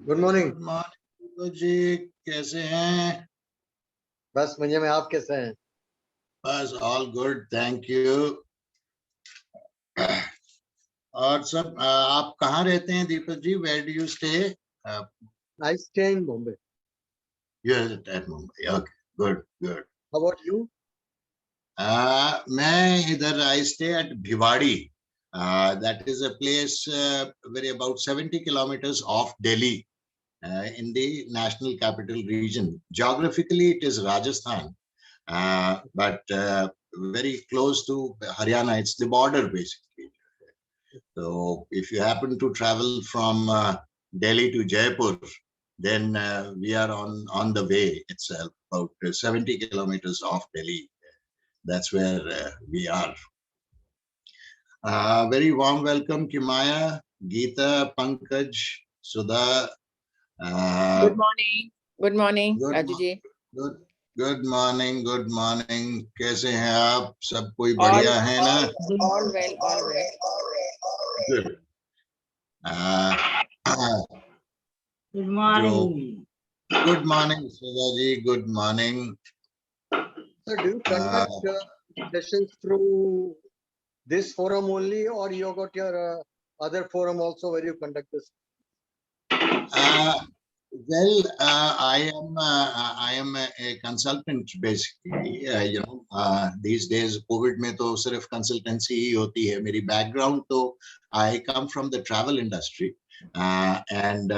Good morning. Good morning जी, कैसे हैं? बस मजे में, आप कैसे हैं? बस ऑल गुड, थैंक यू। और सब आप कहाँ रहते हैं Deepak ji? Where do you stay? I stay in Bombay. You are at Mumbai, okay, good good. How about you? मैं इधर I stay at Bhiwadi. That is a place very about 70 kilometers of Delhi, in the national capital region. Geographically, it is Rajasthan, but very close to Haryana. It's the border, basically. So if you happen to travel from Delhi to Jaipur, then we are on the way itself, about 70 kilometers off Delhi. That's where we are. Very warm welcome, Kimaya, Geeta, Pankaj, Sudha. Good morning. Good morning, Good Raju ji. Good good morning, good morning. कैसे हैं आप? सब कोई बढ़िया है ना? All well, all well. Good. Good morning. Good morning Sudha ji, good morning. So do you conduct sessions through this forum only, or you got your other forum also where you conduct this? Well, I am a consultant basically. These days COVID में तो सिर्फ consultancy ही होती है। मेरी background तो I come from the travel industry, and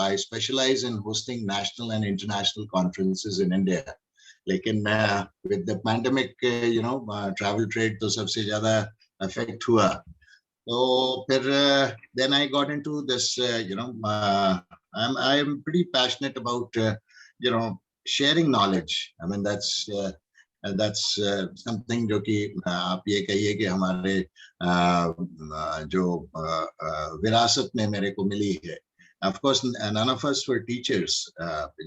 I specialize in hosting national and international conferences in India. लेकिन with the pandemic, travel trade तो सबसे ज़्यादा affect हुआ. So then I got into this, I'm pretty passionate about, sharing knowledge. I mean, that's something जो कि आप ये कहिए कि हमारे जो विरासत में मेरे को मिली है. Of course, none of us were teachers,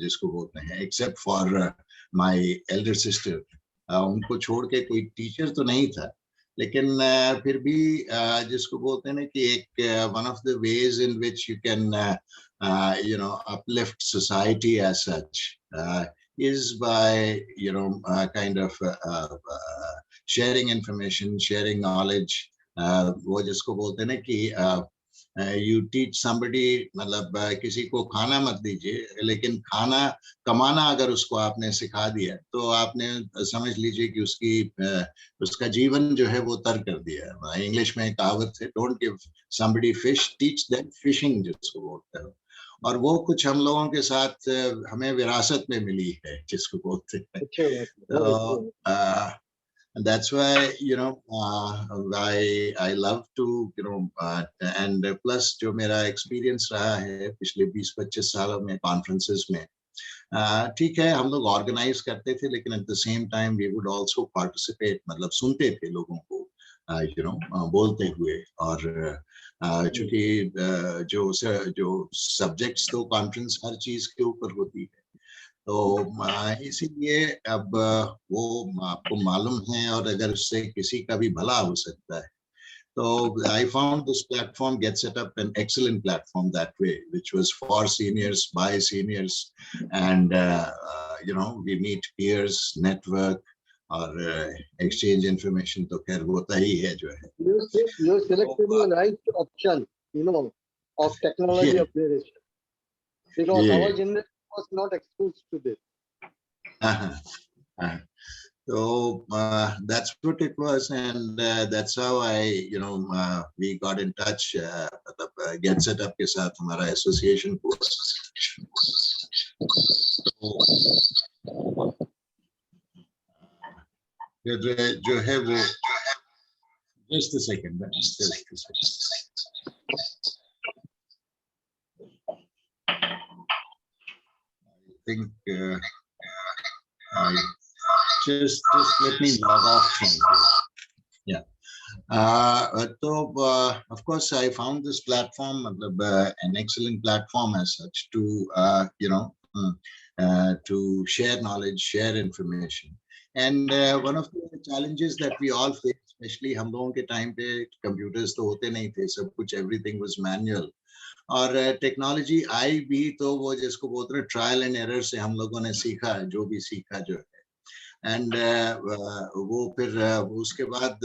जिसको बोलते हैं, except for my elder sister. उनको छोड़ के कोई टीचर तो नहीं था. लेकिन फिर भी जिसको बोलते हैं ना कि एक one of the ways in which you can uplift society as such is by kind of sharing information, sharing knowledge. वो जिसको बोलते हैं ना कि you teach somebody, मतलब किसी को खाना मत दीजिए, लेकिन खाना कमाना अगर उसको आपने सिखा दिया तो आपने समझ लीजिए कि उसका जीवन जो है वो तर कर दिया. इंग्लिश में कहावत है, don't give somebody fish, teach them fishing, जिसको बोलते हैं. और वो कुछ हम लोगों के साथ हमें विरासत में मिली है, जिसको बोलते हैं. तो and that's why I love to and plus जो मेरा experience रहा है पिछले 20-25 सालों में conferences में, ठीक है हम लोग organize करते थे, लेकिन at the same time we would also participate, मतलब सुनते थे लोगों को बोलते हुए. और चूंकि जो subjects तो conference हर चीज के ऊपर होती है, तो इसीलिए अब वो आपको मालूम है, और अगर उससे किसी का भी भला हो सकता है, तो I found this platform Get Set Up an excellent platform that way, which was for seniors by seniors, and we meet peers, network और exchange information. तो खैर होता ही है जो है. You selected the right option, of technology upgradation, because our generation was not exposed to this. So that's what it was, and that's how we got in touch. Get Set Up के साथ हमारा association हुआ. जो है वो just a second. I think just let me log off from here. Yeah. So of course I found this platform an excellent platform as such to to share knowledge, share information. And one of the challenges that we all face, especially हम लोगों के time पे computers तो होते नहीं थे, सब कुछ everything was manual. और टेक्नोलॉजी आई भी तो वो जिसको बोलते हैं ट्रायल एंड एरर से हम लोगों ने सीखा, जो भी सीखा जो है। एंड वो फिर उसके बाद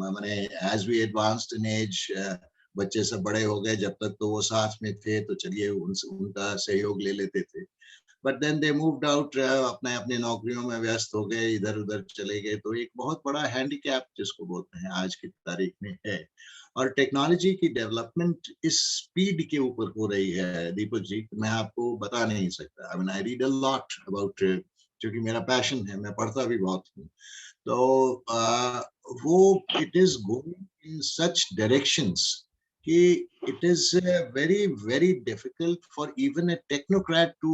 मैंने as we advanced in age, बच्चे सब बड़े हो गए, जब तक तो वो साथ में थे तो चलिए उनका सहयोग ले लेते थे। But then they moved out, अपने अपने नौकरियों में व्यस्त हो गए, इधर उधर चले गए। तो एक बहुत बड़ा हैंडीकैप जिसको बोलते हैं आज की तारीख में है। और टेक्नोलॉजी की डेवलपमेंट इस स्पीड के ऊपर हो रही है दीपक जी, मैं आपको बता नहीं सकता। I mean I read a lot about, क्योंकि मेरा पैशन है, मैं पढ़ता भी बहुत हूँ। तो वो it is going in such directions कि it is very very difficult for even a technocrat to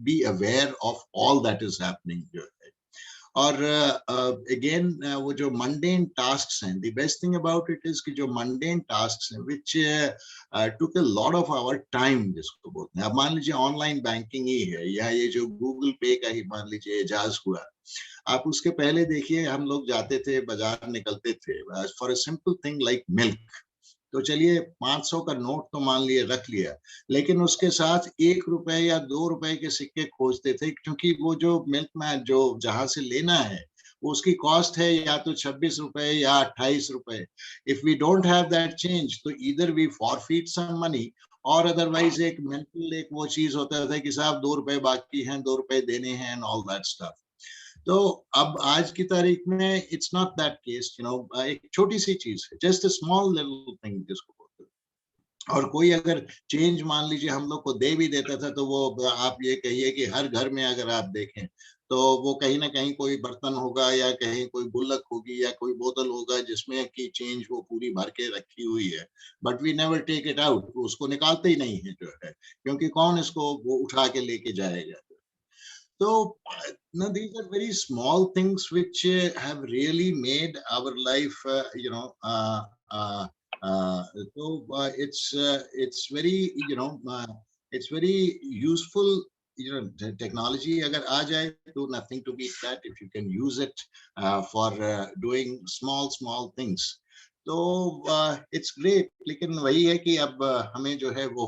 be aware of all that is happening here. और again वो जो mundane tasks हैं, the best thing about it is कि जो mundane tasks हैं which took a lot of our time, जिसको बोलते हैं, अब मान लीजिए ऑनलाइन बैंकिंग ही है, या ये जो गूगल पे का ही मान लीजिए एजाज हुआ, आप उसके पहले देखिए हम लोग जाते थे बाजार, निकलते थे for a simple thing like milk, तो चलिए 500 का नोट तो मान लिए रख लिया, लेकिन उसके साथ 1 रुपए या 2 रुपए के सिक्के खोजते थे, क्योंकि वो जो मिल्क मैन जो जहां से लेना है वो उसकी कॉस्ट है या तो 26 रुपए या 28 रुपए। If we don't have that change तो इधर वी फॉरफीट सम मनी, और अदरवाइज एक मेंटल एक वो चीज होता था कि साहब 2 रुपए बाकी हैं, 2 रुपए देने हैं एंड ऑल दैट स्टफ। तो अब आज की तारीख में it's not that case, you know, एक छोटी सी चीज है, just a small little thing जिसको बोलते हैं। और कोई अगर चेंज मान लीजिए हम लोग को दे भी देता था, तो वो आप ये कहिए कि हर घर में अगर आप देखें तो वो कहीं ना कहीं कोई बर्तन होगा या कहीं कोई गुल्लक होगी या कोई बोतल होगा जिसमें की चेंज वो पूरी भर के रखी हुई है, but we never take it out, उसको निकालते ही नहीं है जो है, क्योंकि कौन इसको वो उठा के लेके जाएगा। So, now these are very small things which have really made our life, it's very, it's very useful. You know, technology agar aa jaye to nothing to beat that if you can use it for doing small things. तो it's great, लेकिन वही है कि अब हमें जो है वो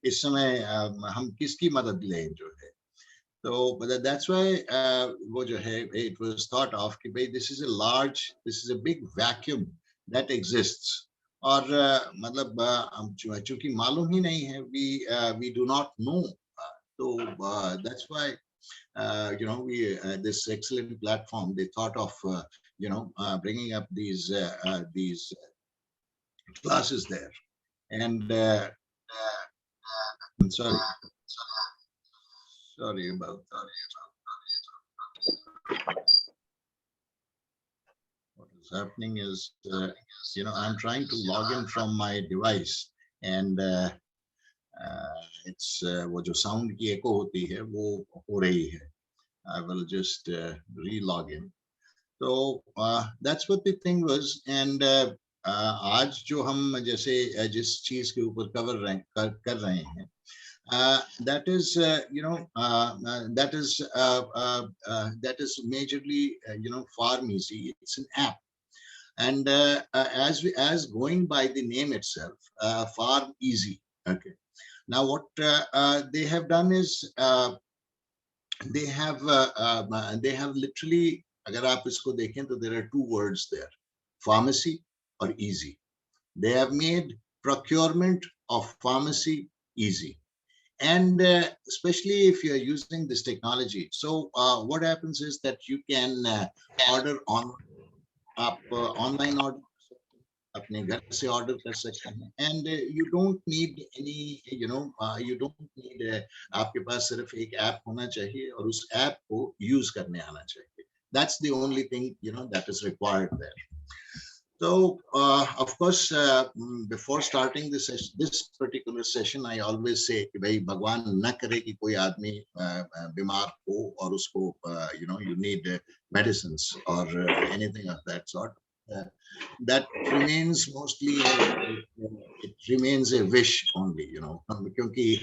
इस समय हम किसकी मदद लें जो है। So but that's why वो जो है it was thought of कि भाई this is a big vacuum that exists, और मतलब हम चूंकि मालूम ही नहीं है, we do not know, so that's why we this excellent platform they thought of bringing up these classes there, and I'm sorry about that. What is happening is, I'm trying to log in from my device, and it's वो जो sound की echo होती है वो हो रही है. I will just re-log in. So that's what the thing was, and आज जो हम जैसे जिस चीज के ऊपर कर रहे हैं, that is that is majorly PharmEasy. It's an app, and as going by the name itself, PharmEasy. Okay. Now what they have done is they have literally, अगर आप इसको देखें तो there are two words there, pharmacy or easy. They have made procurement of pharmacy easy. And especially if you're using this technology. So what happens is that you can order online order, अपने घर से order कर सकते हैं, and you don't need any, you don't need, आपके पास सिर्फ एक app होना चाहिए और उस ऐप को यूज करने आना चाहिए. That's the only thing that is required there. So, of course, before starting this particular session, I always say कि भाई भगवान न करे कि कोई आदमी बीमार हो और उसको you need medicines or anything of that sort. That remains mostly it remains a wish only, क्योंकि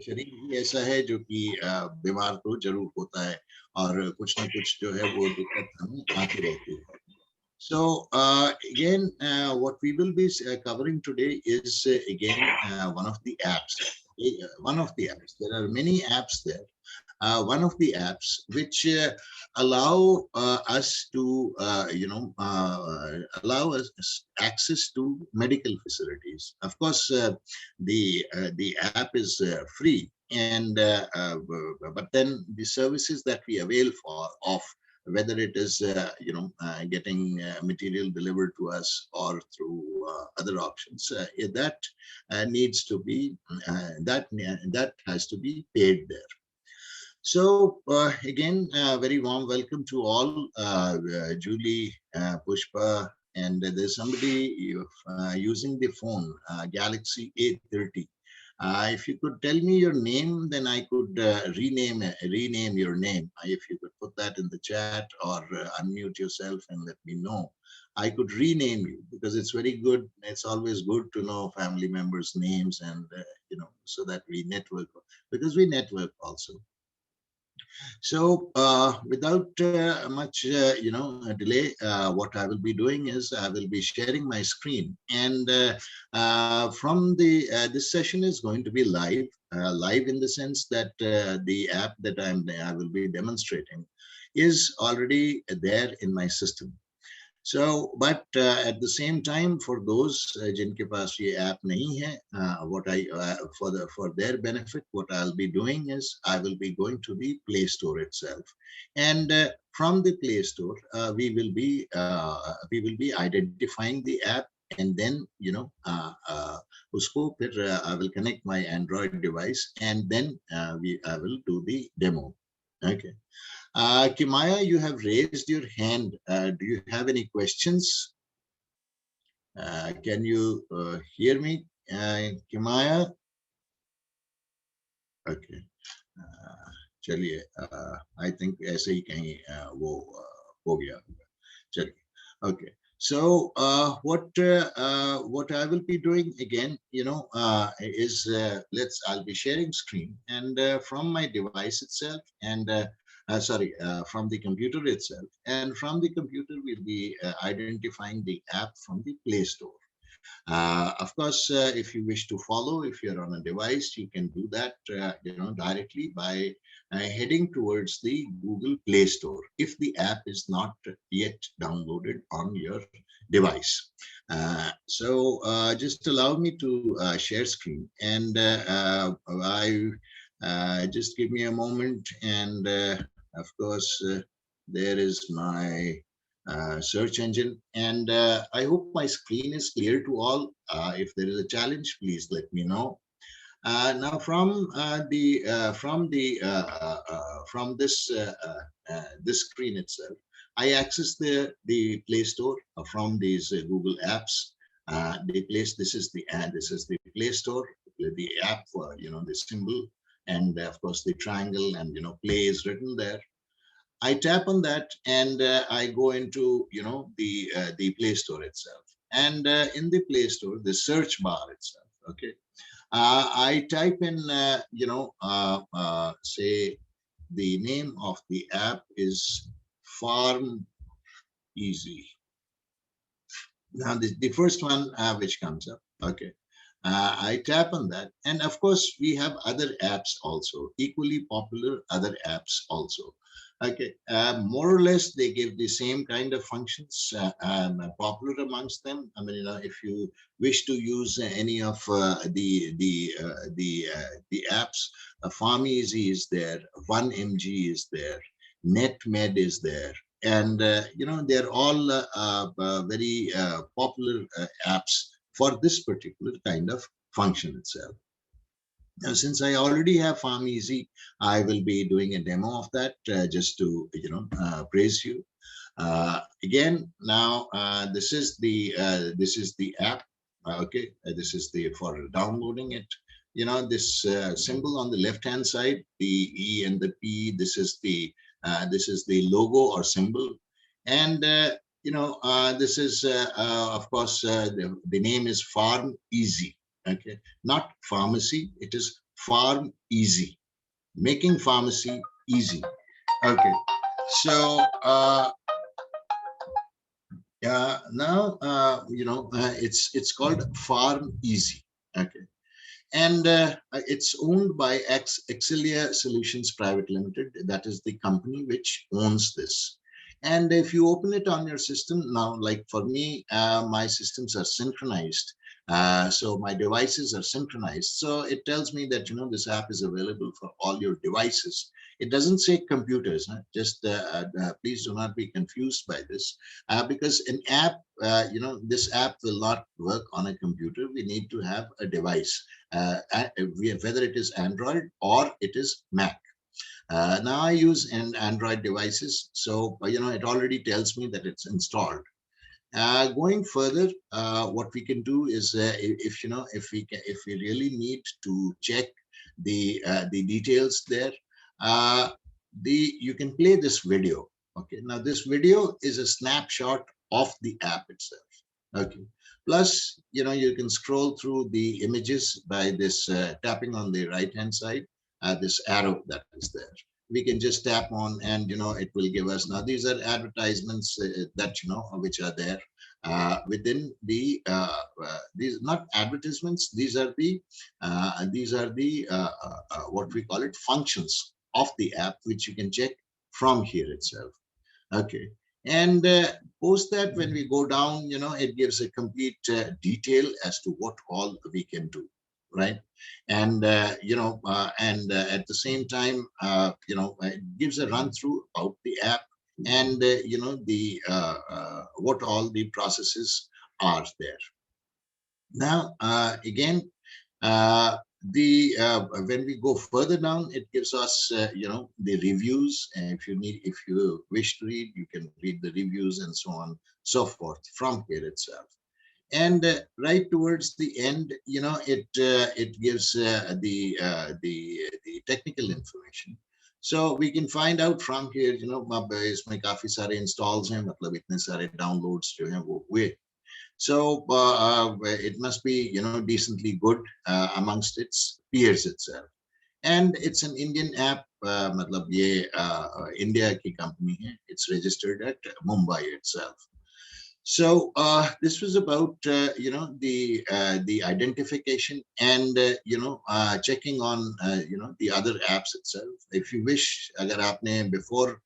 शरीर ही ऐसा है जो कि बीमार तो जरूर होता है और कुछ ना कुछ जो है वो दिक्कत हमें आती रहती है. So again, what we will be covering today is again one of the apps. One of the apps. There are many apps there. One of the apps which allow us to, allow us access to medical facilities. Of course, the app is free, and but then the services that we avail for of whether it is getting material delivered to us or through other options, that needs to be that has to be paid there. So again, very warm welcome to all, Julie, Pushpa, and there's somebody using the phone, Galaxy A30. If you could tell me your name, then I could rename your name. If you could put that in the chat or unmute yourself and let me know, I could rename you, because it's very good. It's always good to know family members' names, and so that we network, because we network also. So without much, delay, what I will be doing is I will be sharing my screen, and from the this session is going to be live, live in the sense that the app that I will be demonstrating is already there in my system. So, but at the same time, for those जिनके पास ये app नहीं है, what I for their benefit, what I'll be doing is I will be going to the Play Store itself, and from the Play Store we will be identifying the app, and then उसको फिर I will connect my Android device, and then I will do the demo. Okay. Kimaya, you have raised your hand. Do you have any questions? Can you hear me, Kimaya? Okay. चलिए, I think ऐसे ही कहीं वो हो गया होगा. चलिए. Okay. So what I will be doing again, is I'll be sharing screen, and from my device itself, and sorry, from the computer itself, and from the computer we'll be identifying the app from the Play Store. Of course, if you wish to follow, if you're on a device, you can do that, directly by heading towards the Google Play Store if the app is not yet downloaded on your device. So just allow me to share screen, and just give me a moment, and of course, there is my search engine, and I hope my screen is clear to all. If there is a challenge, please let me know. Now from this screen itself, I access the Play Store from these Google apps. This is the Play Store, the app for the symbol, and of course the triangle, and play is written there. I tap on that, and I go into the Play Store itself, and in the Play Store, the search bar itself. Okay, I type in say the name of the app is PharmEasy. Now the first one which comes up. Okay. I tap on that, and of course we have other apps also, equally popular other apps also. Okay, more or less they give the same kind of functions, popular amongst them. I mean, if you wish to use any of the apps, PharmEasy is there, 1mg is there, NetMed is there, and they're all very popular apps for this particular kind of function itself. Now, since I already have PharmEasy, I will be doing a demo of that, just to praise you. Again, now this is the app. Okay, this is the for downloading it. This symbol on the left hand side, the E and the P. This is the logo or symbol, and this is of course the name is PharmEasy. Okay, not pharmacy. It is PharmEasy, making pharmacy easy. Okay, so Now, it's called PharmEasy. Okay. And it's owned by Excelia Solutions Private Limited. That is the company which owns this. And if you open it on your system now, like for me, my systems are synchronized. So my devices are synchronized. So it tells me that, this app is available for all your devices. It doesn't say computers. Huh? Just please do not be confused by this, because an app, this app will not work on a computer. We need to have a device, whether it is Android or it is Mac. Now I use an Android devices, so it already tells me that it's installed. Going further, what we can do is, if we really need to check the details there, you can play this video. Okay, now this video is a snapshot of the app itself. Okay, plus you can scroll through the images by this tapping on the right hand side, this arrow that is there. We can just tap on, and it will give us. Now these are advertisements that which are there within the these not advertisements. These are the what we call it, functions of the app, which you can check from here itself. Okay. And post that, when we go down, it gives a complete detail as to what all we can do, right? And at the same time, it gives a run through about the app, and the what all the processes are there. Now, again, the when we go further down, it gives us the reviews. And if you wish to read, you can read the reviews and so on, so forth from here itself. And right towards the end, it gives the technical information. So we can find out from here, अब इसमें काफी सारे installs हैं, मतलब इतने सारे downloads जो हैं वो हुए. So it must be, decently good amongst its peers itself. And it's an Indian app. मतलब ये India की company है. It's registered at Mumbai itself. So this was about the identification and checking on the other apps itself. If you wish, agar aapne before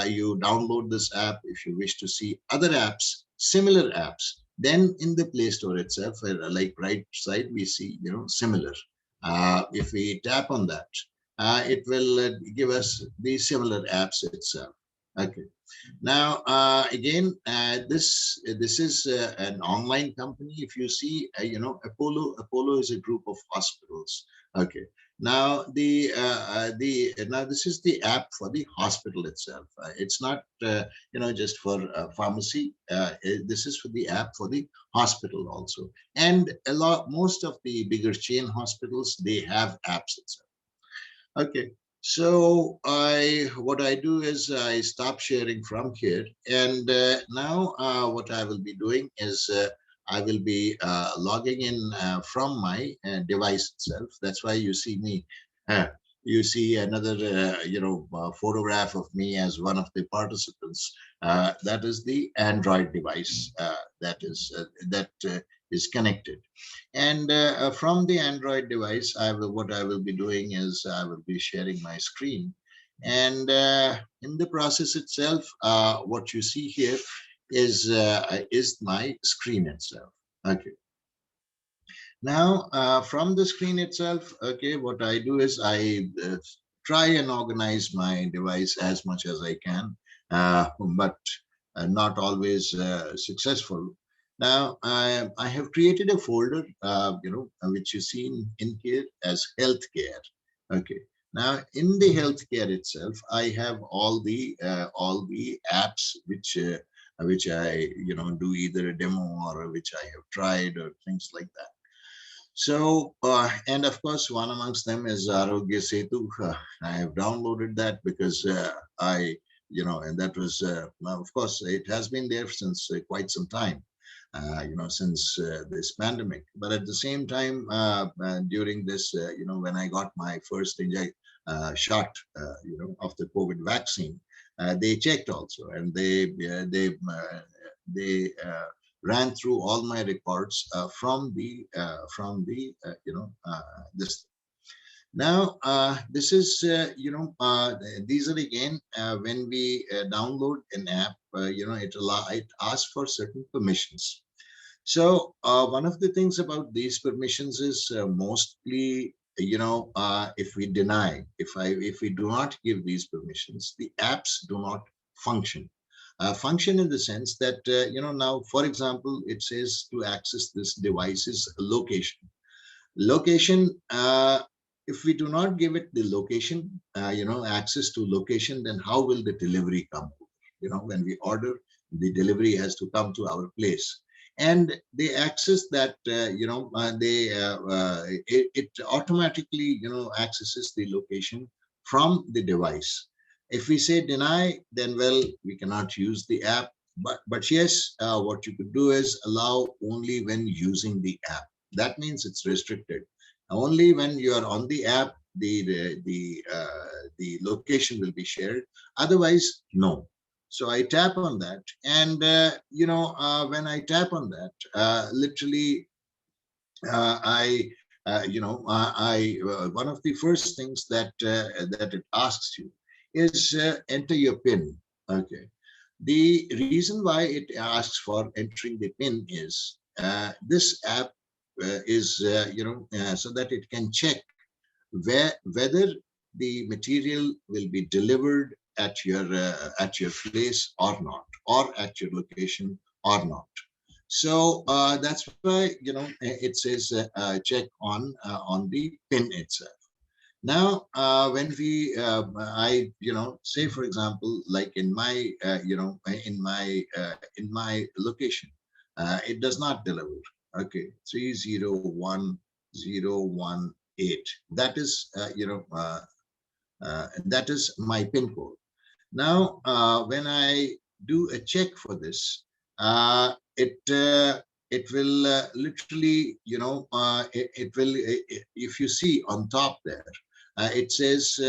you download this app, if you wish to see other apps, similar apps, then in the Play Store itself, like right side, we see similar. If we tap on that, it will give us the similar apps itself. Okay. Now, again, this is an online company. If you see, Apollo is a group of hospitals. Okay. Now now this is the app for the hospital itself. It's not just for pharmacy. This is for the app for the hospital also. And most of the bigger chain hospitals, they have apps itself. Okay. So what I do is I stop sharing from here, and now what I will be doing is I will be logging in from my device itself. That's why you see me. You see another photograph of me as one of the participants. That is the Android device that is connected. And from the Android device, what I will be doing is I will be sharing my screen. And in the process itself, what you see here is my screen itself. Okay. Now, from the screen itself, okay, what I do is I try and organize my device as much as I can, but not always successful. Now, I have created a folder, which you see in here as healthcare. Okay. Now, in the healthcare itself, I have all the apps which I do either a demo or which I have tried or things like that. So, and of course, one amongst them is Arogya Setu. I have downloaded that because and that was, of course, it has been there since quite some time, since this pandemic. But at the same time, during this, when I got my first shot, of the COVID vaccine, they checked also, and they ran through all my records from the this. Now, this is, these are again, when we download an app, it asks for certain permissions. So one of the things about these permissions is mostly, if we deny, if we do not give these permissions, the apps do not function. Function in the sense that, now, for example, it says to access this device's location. Location, if we do not give it the location, access to location, then how will the delivery come? When we order, the delivery has to come to our place. And they access that, it automatically, accesses the location from the device. If we say deny, then, well, we cannot use the app. But yes, what you could do is allow only when using the app. That means it's restricted. Only when you are on the app, the location will be shared. Otherwise, no. So I tap on that, and when I tap on that, literally, one of the first things that it asks you is enter your PIN. Okay. The reason why it asks for entering the PIN is this app is so that it can check whether the material will be delivered at your place or not, or at your location or not. So that's why it says check on the PIN itself. Now, when we, say, for example, like in my, in my location, it does not deliver. Okay, 301018. That is, that is my PIN code. Now, when I do a check for this, it will literally, it will, if you see on top there, it says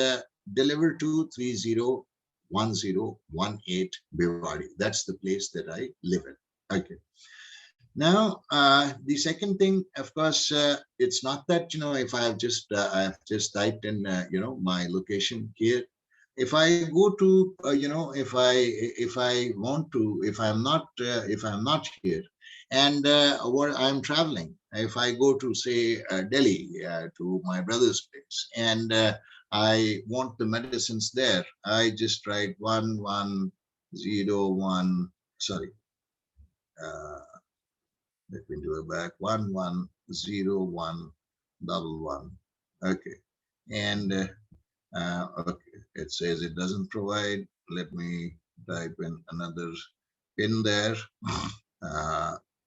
deliver to 301018 Bhiwadi. That's the place that I live in. Okay. Now, the second thing, of course, it's not that, if I have just typed in, my location here. If I go to, if I want to, if I'm not here, and what I'm traveling, if I go to, say, Delhi, to my brother's place, and I want the medicines there, I just write 1101. Sorry. Let me do it back. 110111. Okay. And okay, it says it doesn't provide. Let me type in another pin there.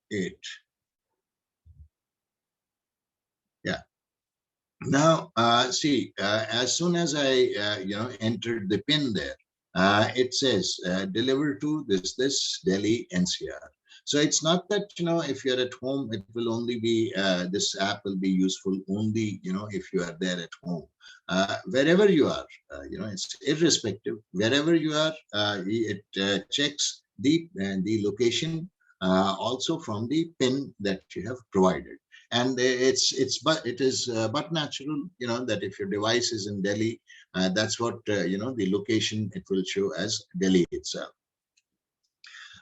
8. Yeah. Now, see, as soon as I, entered the pin there, it says deliver to this Delhi NCR. So it's not that, if you're at home, it will only be, this app will be useful only, if you are there at home. Wherever you are, it's irrespective. Wherever you are, it checks the location also from the PIN that you have provided. And it is but natural, that if your device is in Delhi, that's what, the location it will show as Delhi itself.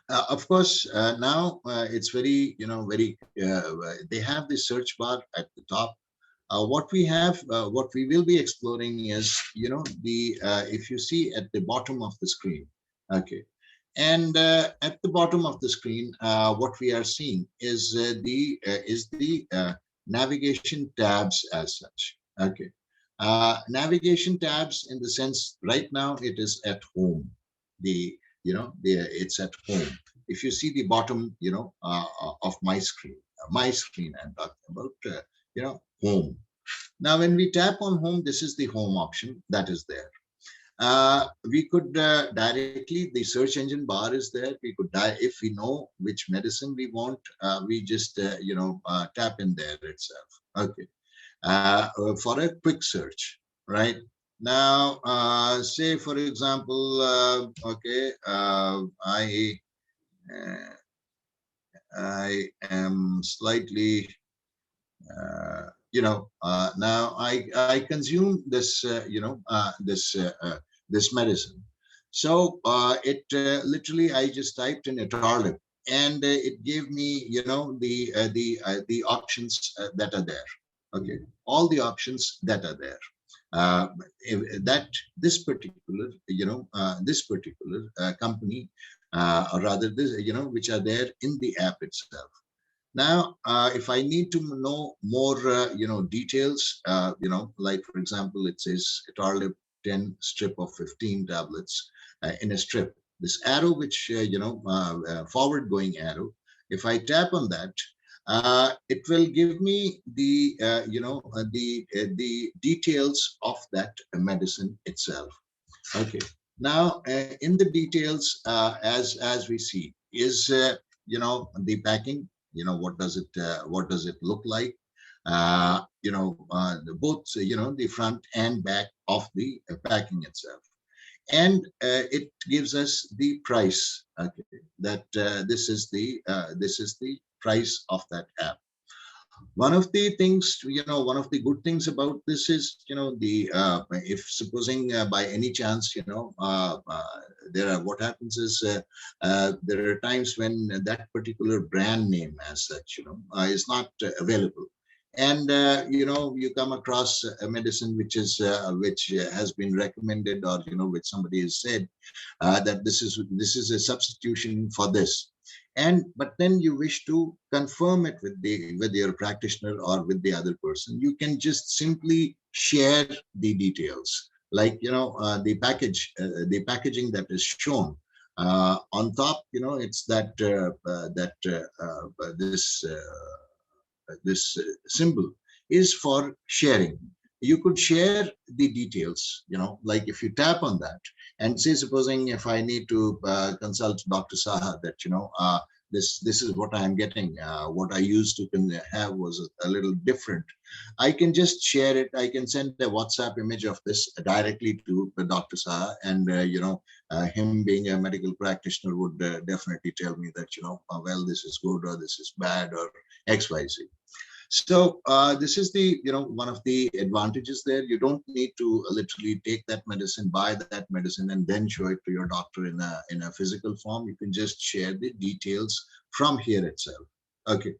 Of course, now it's very, they have the search bar at the top. What we will be exploring is, if you see at the bottom of the screen, okay. And at the bottom of the screen, what we are seeing is the navigation tabs as such. Okay. Navigation tabs in the sense right now it is at home. It's at home. If you see the bottom, of my screen I'm talking about, home. Now, when we tap on home, this is the home option that is there. We could directly, the search engine bar is there. We could, if we know which medicine we want, we just, tap in there itself. Okay. For a quick search, right? Now, say, for example, okay, I am slightly, now I consume this, this medicine. So literally, I just typed in etarlib, and it gave me, the options that are there. Okay, all the options that are there. Uh, that this particular, this particular company, or rather this, which are there in the app itself. Now, if I need to know more, details, like for example, it says etarlib 10 strip of 15 tablets in a strip. This arrow, which, forward going arrow, if I tap on that, it will give me the, the details of that medicine itself. Okay. Now, in the details, as we see, is the packing. What does it look like? Both the front and back of the packing itself, and it gives us the price. Okay, that this is the price of that app. One of the things, one of the good things about this is, the if supposing by any chance, there are, what happens is, there are times when that particular brand name as such, is not available. And you come across a medicine which has been recommended, or which somebody has said that this is a substitution for this, and but then you wish to confirm it with your practitioner or with the other person, you can just simply share the details, like the packaging that is shown on top. It's that this symbol is for sharing. You could share the details, like if you tap on that and say, supposing if I need to consult Dr. Saha, that this is what I am getting. What I used to have was a little different. I can just share it. I can send a WhatsApp image of this directly to Dr. Saha, and him being a medical practitioner would definitely tell me that well, this is good or this is bad or XYZ. So this is the one of the advantages there. You don't need to literally take that medicine, buy that medicine, and then show it to your doctor in a physical form. You can just share the details from here itself. Okay.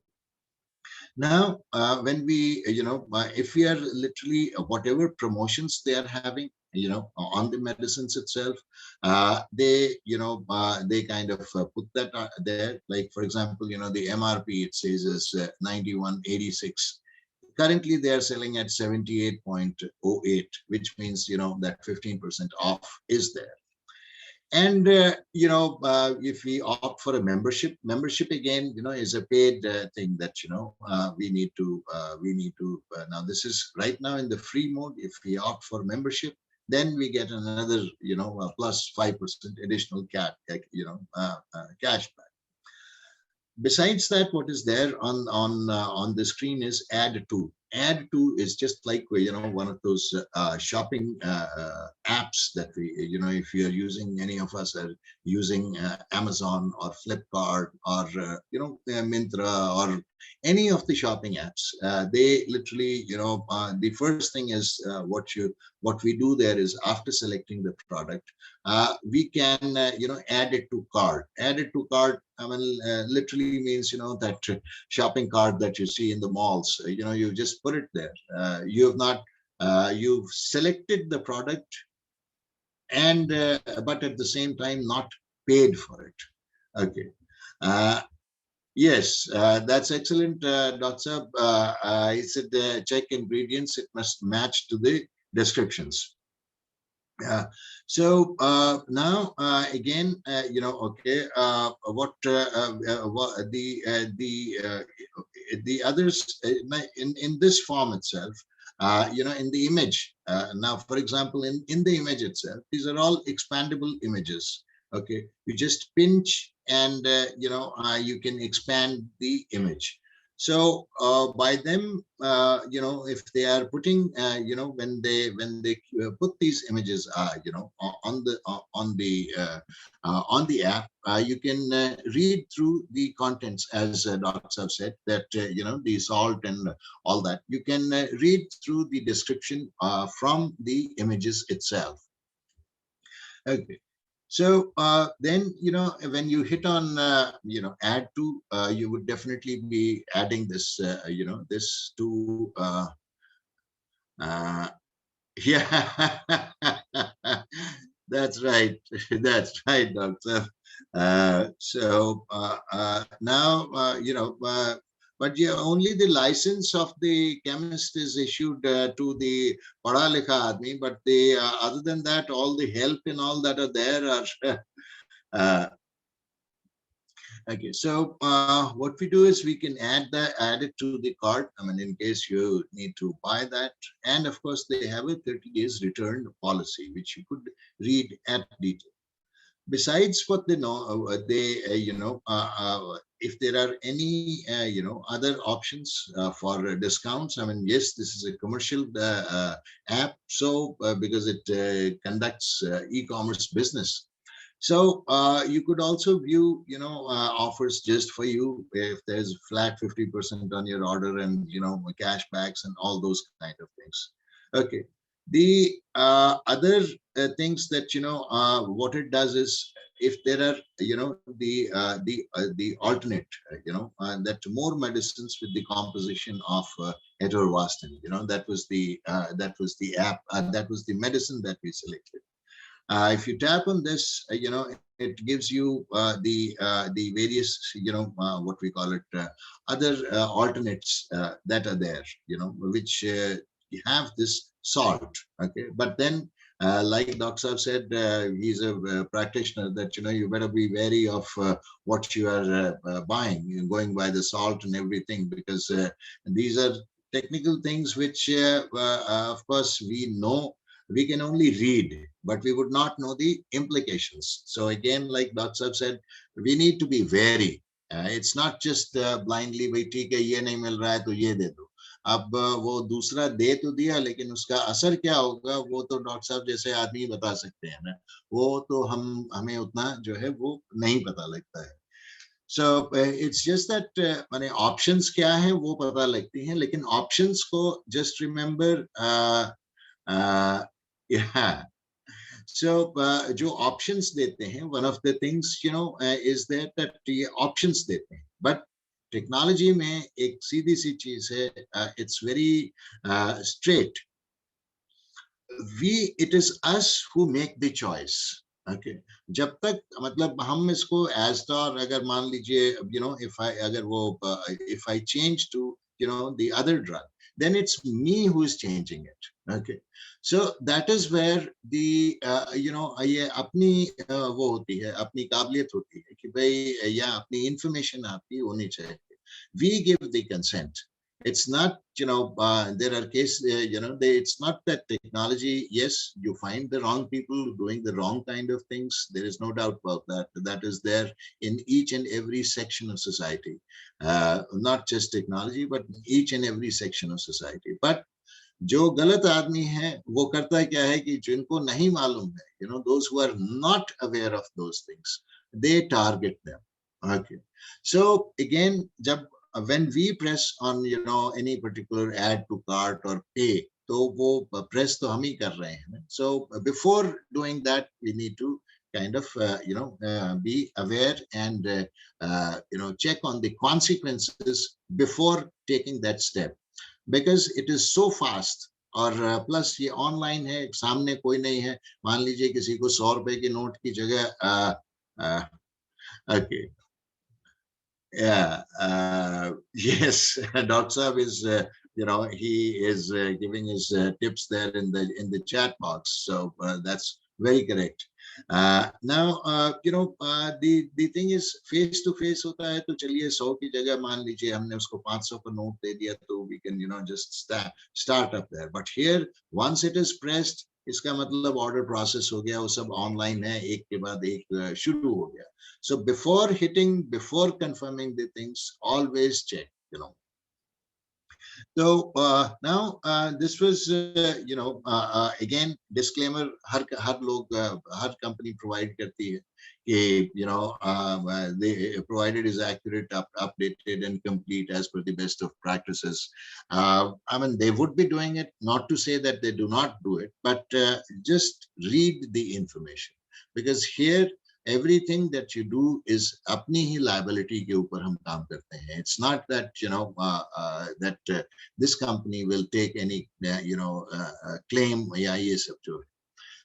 Now, when we, if we are literally whatever promotions they are having, on the medicines itself, they kind of put that there. Like for example, the MRP, it says is 91.86. Currently, they are selling at 78.08, which means that 15% off is there. And if we opt for a membership again, is a paid thing that we need to now this is right now in the free mode. If we opt for membership, then we get another plus 5% additional cashback. Besides that, what is there on the screen is add to. Add to is just like one of those shopping apps that we, if you are using, any of us are using Amazon or Flipkart or Myntra or any of the shopping apps. They literally, the first thing is what we do there is, after selecting the product, we can add it to cart. Add it to cart, I mean, literally means that shopping cart that you see in the malls. You just put it there. You have not you've selected the product, and but at the same time not paid for it. Okay. Yes, that's excellent, Dr. I said check ingredients. It must match to the descriptions. So now again, okay, what the others in this form itself, in the image. Now, for example, in the image itself, these are all expandable images. Okay, you just pinch and you can expand the image. So by them, if they are putting, when they put these images, on the app, you can read through the contents, as Dr. have said, that the salt and all that. You can read through the description from the images itself. Okay. So then, when you hit on, add to, you would definitely be adding this, this to, uh, yeah, that's right. That's right, Doctor. Now, but yeah, only the license of the chemist is issued to the Padha Likha Admi, but the other than that, all the help and all that are there are. Uh, okay, so what we do is we can add it to the cart. I mean, in case you need to buy that, and of course they have a 30 days return policy, which you could read at detail. Besides what they know, if there are any other options for discounts. I mean, yes, this is a commercial app, so because it conducts e-commerce business. So you could also view, offers just for you if there's flat 50% on your order, and cashbacks and all those kind of things. Okay. The other things that what it does is, if there are the alternate, that more medicines with the composition of heteroastin, that was the app, that was the medicine that we selected. If you tap on this, it gives you the various, what we call it, other alternates that are there, which have this salt. Okay, but then, like Dr. Saab said, he's a practitioner that you better be wary of what you are buying, going by the salt and everything, because these are technical things which, of course, we know. We can only read, but we would not know the implications. So again, like Dr. Saab said, we need to be wary. It's not just blindly, भाई ठीक है ये नहीं मिल रहा है तो ये दे दो. अब वो दूसरा दे तो दिया, लेकिन उसका असर क्या होगा वो तो डॉक्टर साहब जैसे आदमी बता सकते हैं ना. वो तो हमें उतना जो है वो नहीं पता लगता है. So it's just that माने options क्या है वो पता लगती हैं, लेकिन options को just remember yeah. So जो options देते हैं, one of the things is that ये options देते हैं, but technology में एक सीधी सी चीज है, it's very straight. It is us who make the choice. Okay. जब तक मतलब हम इसको as or अगर मान लीजिए if I change to the other drug, then it's me who is changing it. Okay. So that is where the ये अपनी वो होती है, अपनी काबिलियत होती है कि भाई या अपनी information आपकी होनी चाहिए. We give the consent. It's not, there are cases, it's not that technology, yes, you find the wrong people doing the wrong kind of things. There is no doubt about that. That is there in each and every section of society. Not just technology, but each and every section of society. But जो गलत आदमी है वो करता क्या है कि जिनको नहीं मालूम है, those who are not aware of those things, they target them. Okay. So again, when we press on any particular add to cart or pay, तो वो press तो हम ही कर रहे हैं. So before doing that, we need to kind of be aware and check on the consequences before taking that step, because it is so fast. और plus ये online है, सामने कोई नहीं है. मान लीजिए किसी को 100 रुपए के नोट की जगह okay. Yeah, yes, Dr. Saab is, he is giving his tips there in the chat box. So that's very correct. Now, the thing is face to face होता है, तो चलिए 100 की जगह मान लीजिए हमने उसको 500 का नोट दे दिया, तो we can just start up there. But here, once it is pressed, इसका मतलब ऑर्डर प्रोसेस हो गया, वो सब ऑनलाइन है, एक के बाद एक शुरू हो गया. So before confirming the things, always check, So now this was again disclaimer हर लोग हर company provide करती है कि they provided is accurate, updated and complete as per the best of practices. I mean, they would be doing it, not to say that they do not do it, but just read the information, because here everything that you do is अपनी ही liability के ऊपर हम काम करते हैं. It's not that that this company will take any claim या ये सब जो है.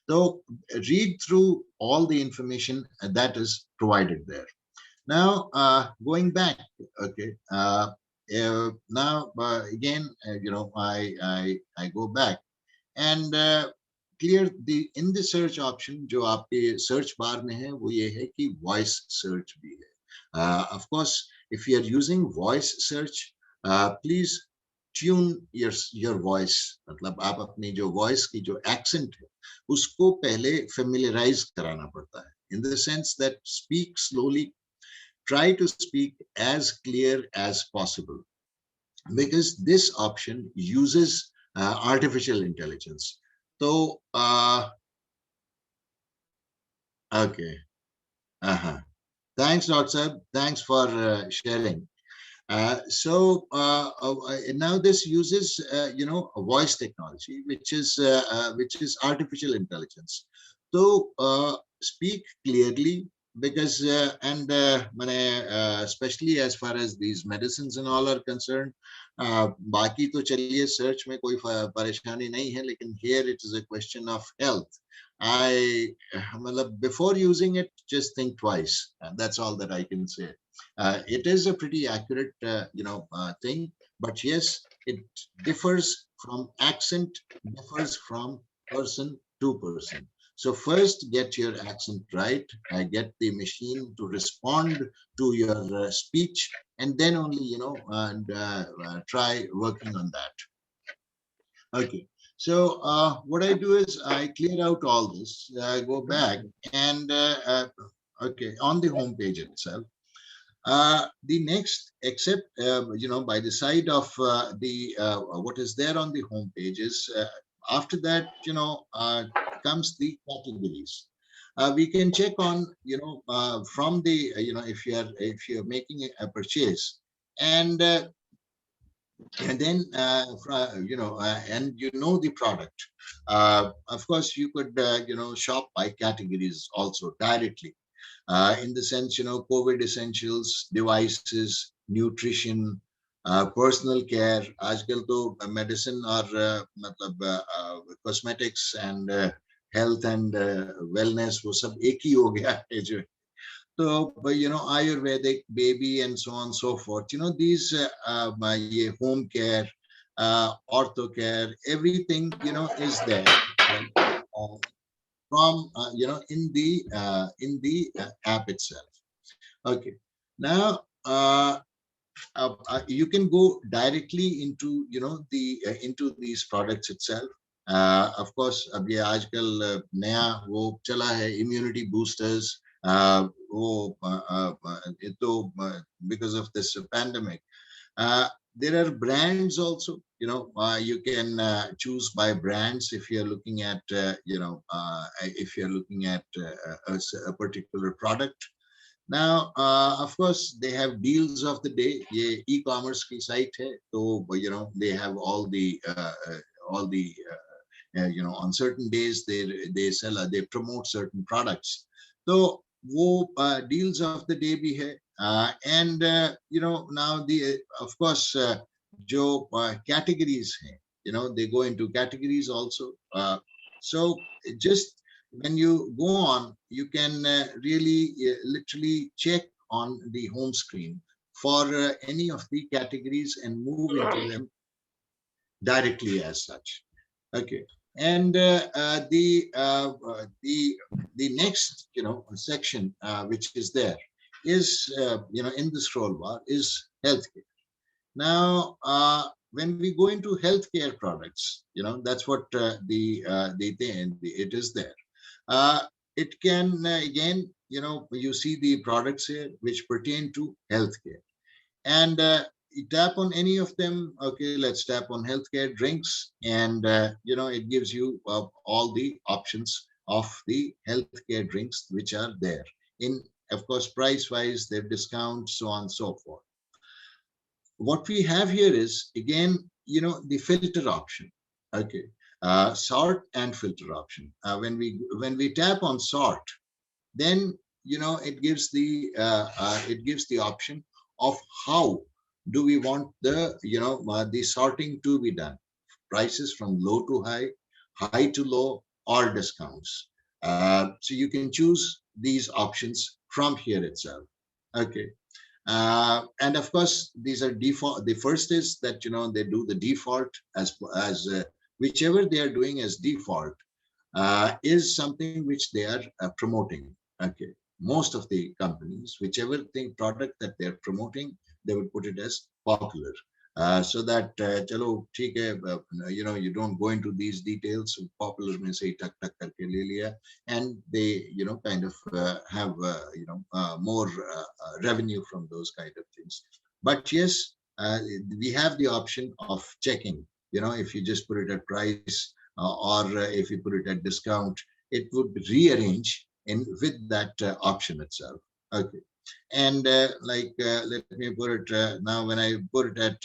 So read through all the information that is provided there. Now going back, okay. Now again, I go back and clear the in the search option जो आपके search bar में है वो ये है कि voice search भी है. Of course, if you are using voice search, please tune your voice. मतलब आप अपनी जो voice की जो accent है उसको पहले familiarize कराना पड़ता है. In the sense that speak slowly, try to speak as clear as possible, because this option uses artificial intelligence. So, okay. Thanks, Dr. Sab. Thanks for sharing. Now this uses, a voice technology, which is artificial intelligence. So speak clearly, because especially as far as these medicines and all are concerned, बाकी तो चलिए search में कोई परेशानी नहीं है, लेकिन here it is a question of health. Before using it, just think twice. That's all that I can say. It is a pretty accurate, thing, but yes, it differs from accent, differs from person to person. So first, get your accent right, get the machine to respond to your speech, and then only, try working on that. Okay. So what I do is I clear out all this, go back, and okay, on the home page itself. The next, except by the side of the what is there on the home page is after that comes the categories. We can check on from the if you're making a purchase, and then and the product. Of course, you could shop by categories also directly. In the sense, COVID essentials, devices, nutrition, personal care. आजकल तो medicine और cosmetics and health and wellness वो सब एक ही हो गया है जो. So, Ayurvedic, baby, and so on and so forth. These my home care, ortho care, everything is there. From in the app itself. Okay, now you can go directly into the into these products itself. Of course, अब ये आजकल नया वो चला है immunity boosters. वो because of this pandemic. There are brands also. You can choose by brands if you're looking at if you're looking at a particular product. Now of course they have deals of the day. ये e-commerce की site है, so they have all the on certain days they sell they promote certain products. So वो deals of the day भी है. And now the of course जो categories हैं, they go into categories also. So just when you go on, you can really literally check on the home screen for any of the categories and move into them directly as such. Okay. And the next section which is there is in the scroll bar is healthcare. Now when we go into healthcare products, that's what it is there. It can again you see the products here which pertain to healthcare, and you tap on any of them. Okay, let's tap on healthcare drinks, and it gives you all the options of the healthcare drinks which are there. In, of course, price wise, their discounts, so on and so forth. What we have here is again, the filter option. Okay, sort and filter option. When we tap on sort, then it gives the option of how do we want the sorting to be done. Prices from low to high, high to low, or discounts. So you can choose these options from here itself. Okay. And of course, these are default. The first is that they do the default as whichever they are doing as default is something which they are promoting. Okay, most of the companies, whichever thing product that they are promoting, they would put it as popular. So that chalo theek hai, you don't go into these details. So popular mein se tak tak karke le liya, and they kind of have more revenue from those kind of things. But yes, we have the option of checking. If you just put it at price, or if you put it at discount, it would rearrange in with that option itself. Okay. And let me put it now. When I put it at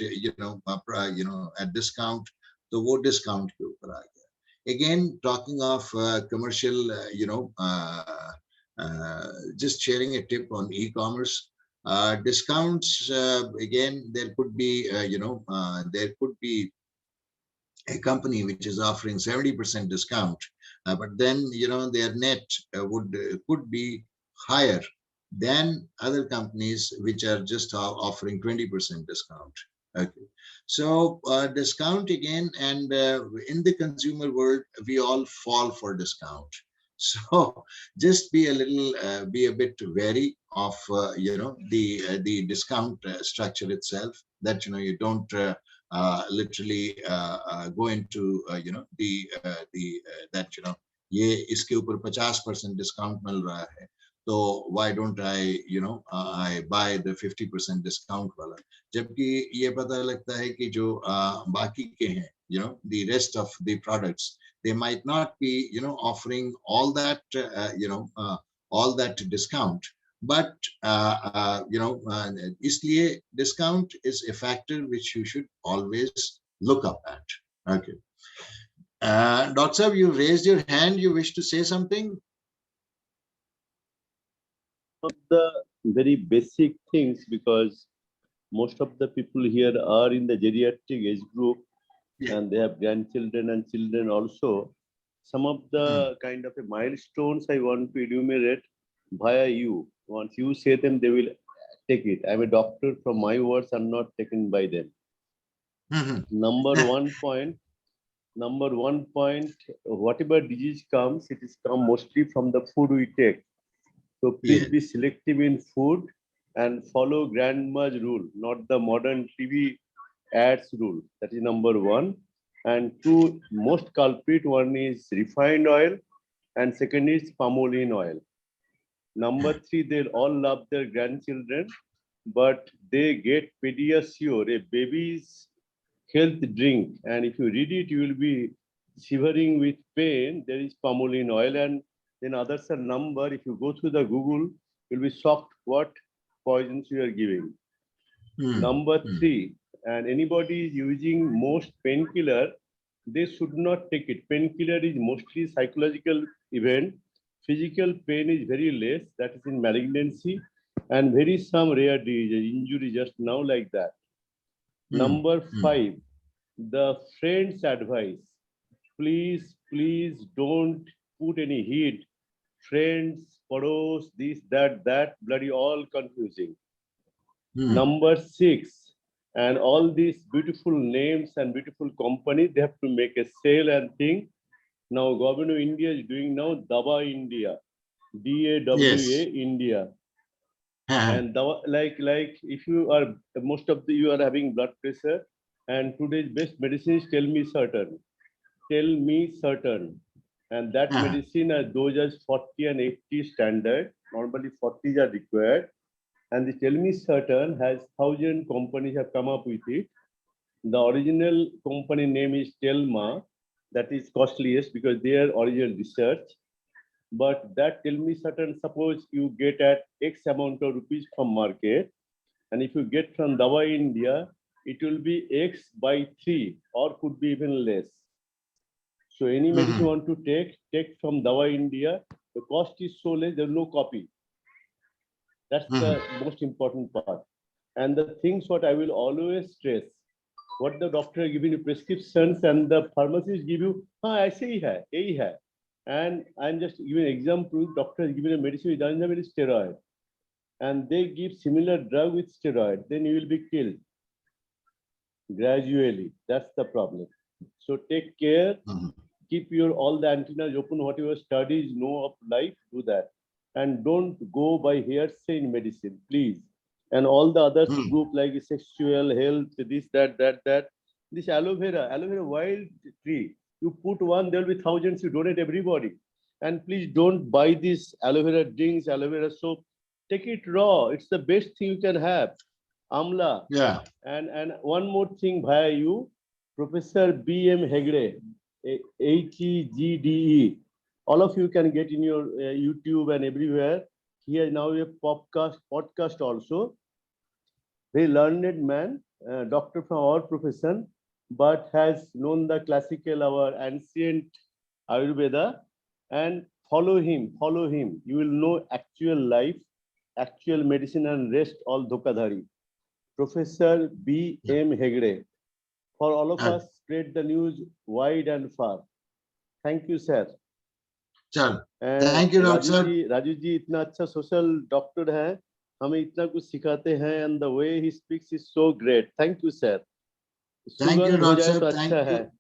at discount, तो वो discount के ऊपर आ गया. Again, talking of commercial, just sharing a tip on e-commerce. Discounts, again, there could be a company which is offering 70% discount, but then their net could be higher than other companies which are just offering 20% discount. Okay, so discount again, and in the consumer world, we all fall for discount. So just be a bit wary of the discount structure itself. That you don't literally go into that ये इसके ऊपर 50% discount मिल रहा है, तो why don't I buy the 50% discount वाला, जबकि ये पता लगता है कि जो बाकी के हैं, the rest of the products, they might not be offering all that discount. But इसलिए discount is a factor which you should always look up at. Okay. Dr. Saab, you raised your hand. You wish to say something? Of the very basic things, because most of the people here are in the geriatric age group, and they have grandchildren and children also. Some of the kind of milestones I want to enumerate via you. Once you say them, they will take it. I'm a doctor, from my words are not taken by them. Number one point, whatever disease comes, it is come mostly from the food we take. So please be selective in food and follow grandma's rule, not the modern TV ads rule. That is number one. And two most culprit, one is refined oil, and second is palm oil. Number three, they'll all love their grandchildren, but they get Pediasure, a baby's health drink. And if you read it, you will be shivering with pain. There is palm oil, and then others are number. If you go through the Google, you'll be shocked what poisons you are giving. Number three, and anybody is using most painkiller, they should not take it. Painkiller is mostly psychological event. Physical pain is very less, that is in malignancy, and very some rare disease, injury just now like that. Number five, the friend's advice. Please don't put any heat. Friends, paros, this, that, bloody all confusing. Number six, and all these beautiful names and beautiful companies, they have to make a sale and thing. Now, Government of India is doing now Dawa India, DAWA India. And Dawa, like if you are, most of you are having blood pressure, and today's best medicine is tell me certain. And that medicine are doses 40 and 80 standard. Normally 40s are required. And the Tell Me Certain has 1,000 companies have come up with it. The original company name is Telma, that is costliest because they are original research. But that Tell Me Certain, suppose you get at X amount of rupees from market, and if you get from Dawa India, it will be X by 3 or could be even less. So any medicine you want to take from Dawa India, the cost is so less, there's no copy. That's the most important part. And the things what I will always stress, what the doctor giving you prescriptions and the pharmacist give you, aise hi hai, yahi hai. And I'm just giving an example, doctor is giving a medicine with steroid. And they give similar drug with steroid, then you will be killed gradually. That's the problem. So take care, keep your all the antennas open, whatever studies know of life, do that. And don't go by hearsay in medicine, please. And all the other group like sexual health, this, that. This aloe vera wild tree. You put one, there will be thousands, you donate everybody. And please don't buy this aloe vera drinks, aloe vera soap. Take it raw. It's the best thing you can have. Amla. Yeah. And one more thing, bhai, you, Professor B.M. Hegde, Hegde. All of you can get in your YouTube and everywhere. He has now a podcast also. Very learned man, doctor from our profession, but has known the classical, our ancient Ayurveda, and follow him. You will know actual life, actual medicine, and rest all dhokadhari. Professor B.M. Hegde. For all of us, spread the news wide and far. Thank you, sir. Thank you, Doctor. Raju ji इतना अच्छा social doctor है, हमें इतना कुछ सिखाते हैं, and the way he speaks is so great. Thank you, sir. Thank you, सुगंध हो जाए Doctor. तो अच्छा है.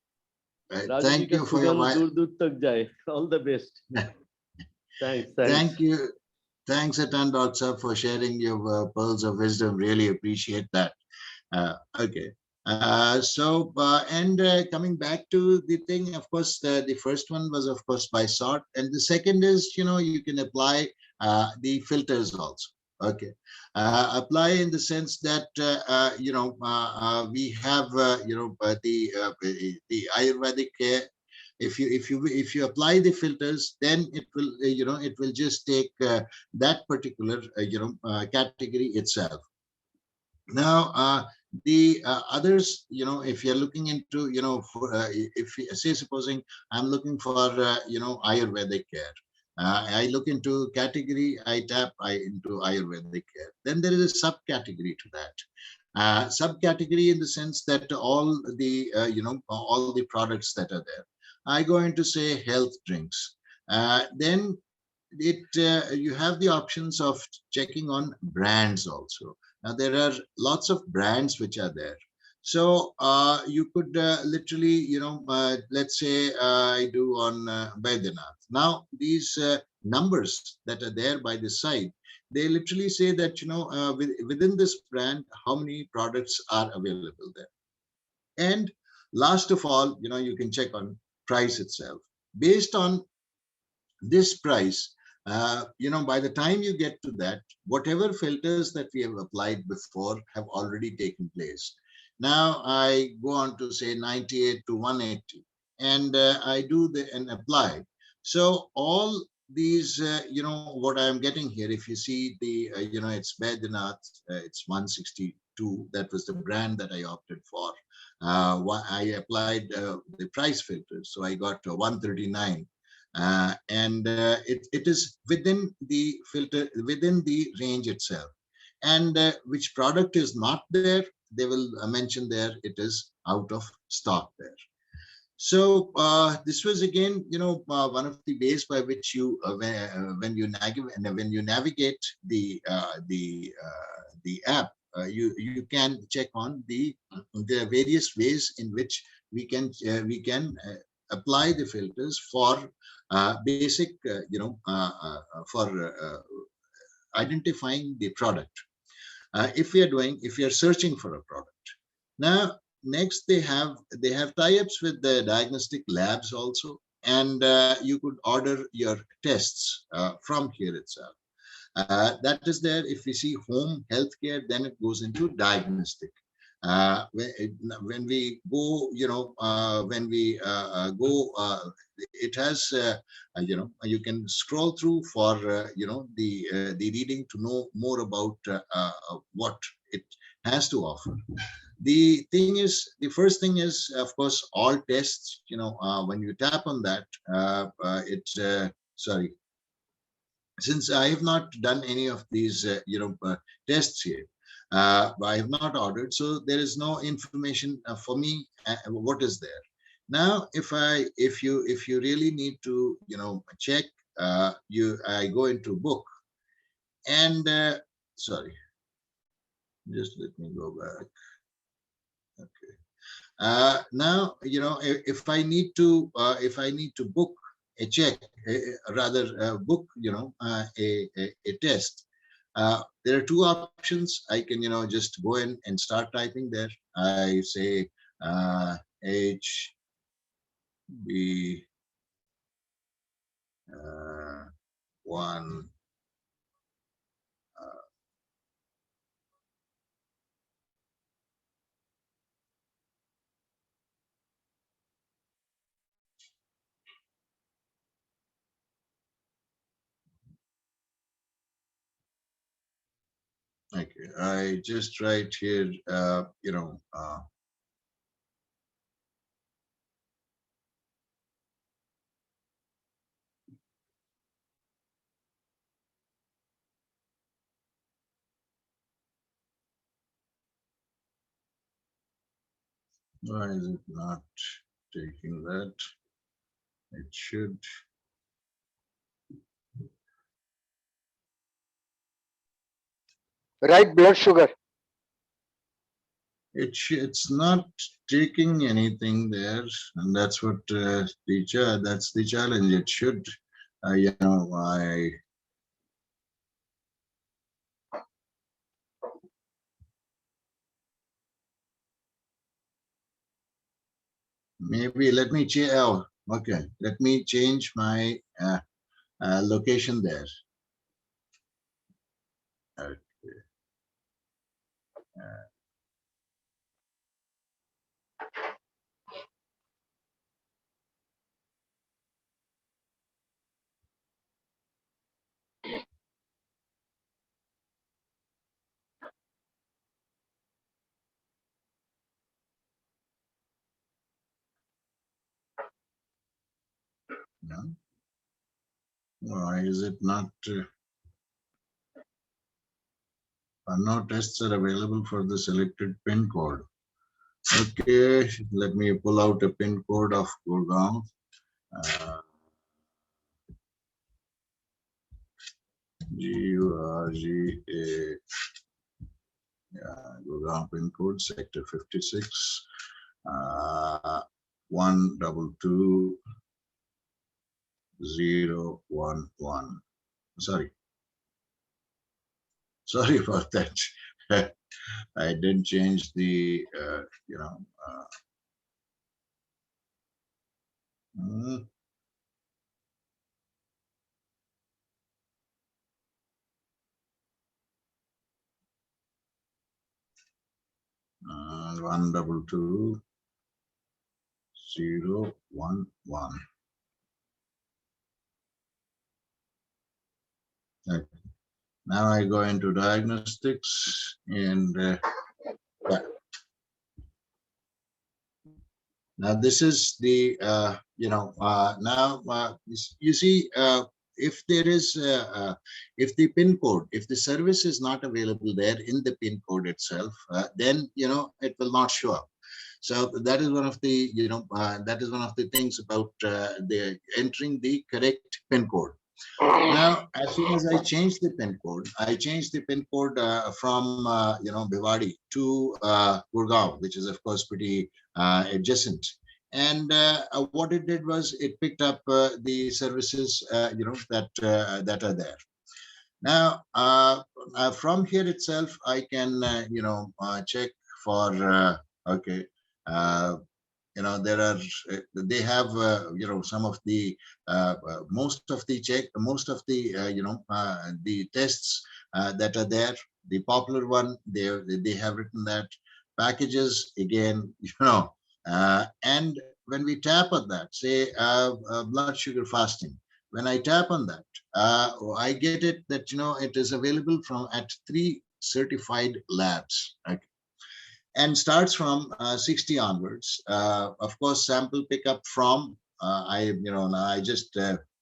राजू जी का सुगंध दूर दूर तक जाए. All the best. Thanks. Thank you. Thanks a ton, Doctor, for sharing your pearls of wisdom. Really appreciate that. Okay. Coming back to the thing, of course, the first one was, of course, by sort. And the second is, you can apply the filters also. Okay. Apply in the sense that, we have, the Ayurvedic care. If you apply the filters, then it will, it will just take that particular, category itself. Now, the others, if you're looking into, if say supposing I'm looking for, Ayurvedic care, I look into category, I tap into Ayurvedic care. Then there is a subcategory to that. Subcategory in the sense that all the, all the products that are there. I go into say health drinks. Then you have the options of checking on brands also. Now there are lots of brands which are there. So you could literally, let's say I do on Baidyanath. Now these numbers that are there by the side, they literally say that, within this brand, how many products are available there. And last of all, you can check on price itself. Based on this price, by the time you get to that, whatever filters that we have applied before have already taken place. Now I go on to say 98 to 180, and I do and apply. So all these, what I am getting here, if you see the, it's Baidyanath, it's 162. That was the brand that I opted for. I applied the price filters, so I got 139. It is within the filter, within the range itself. And which product is not there, they will mention there it is out of stock there. So this was again, one of the ways by which you, when you navigate the app, you can check on the various ways in which we can apply the filters for basic, for identifying the product. If you're searching for a product. Now, next they have tie-ups with the diagnostic labs also, and you could order your tests from here itself. That is there. If we see home healthcare, then it goes into diagnostic. When we go, it has, you can scroll through for, the reading to know more about what it has to offer. The first thing is, of course, all tests, when you tap on that, sorry, since I have not done any of these, tests here, I have not ordered, so there is no information for me. What is there now? If you really need to, check, I go into book and sorry, just let me go back. Okay. Now, if I need to book a check, rather book, a test. There are two options. I can, just go in and start typing there. I say H B 1. Okay, I just write here, why is it not taking that? It should. Right blood sugar. It's not taking anything there, and that's what that's the challenge. It should, I maybe let me change. Oh, okay, let me change my location there. Okay. No? Why is it not? No tests are available for the selected pin code. Okay, let me pull out a pin code of Gurgaon. GURGA, Gurgaon pin code sector 56, 122011. Sorry about that. I didn't change the, 122011. Okay. Now I go into diagnostics and yeah. Now this is the, now you see, if there is, if the pin code, if the service is not available there in the pin code itself, then, it will not show up. So that is one of the, that is one of the things about the entering the correct pin code. Now, as soon as I changed the pin code, from, Bhiwadi to Gurgaon, which is of course pretty adjacent. And what it did was it picked up the services, that are there. Now, from here itself, I can, check for, okay, you know, there are they have you know, some of the most of the you know, the tests that are there. The popular one, they have written that packages again, you know, and when we tap on that, say blood sugar fasting, when I tap on that, I get it that, you know, it is available from at 3 certified labs. Okay, and starts from 60 onwards. Of course, sample pickup from you know, I just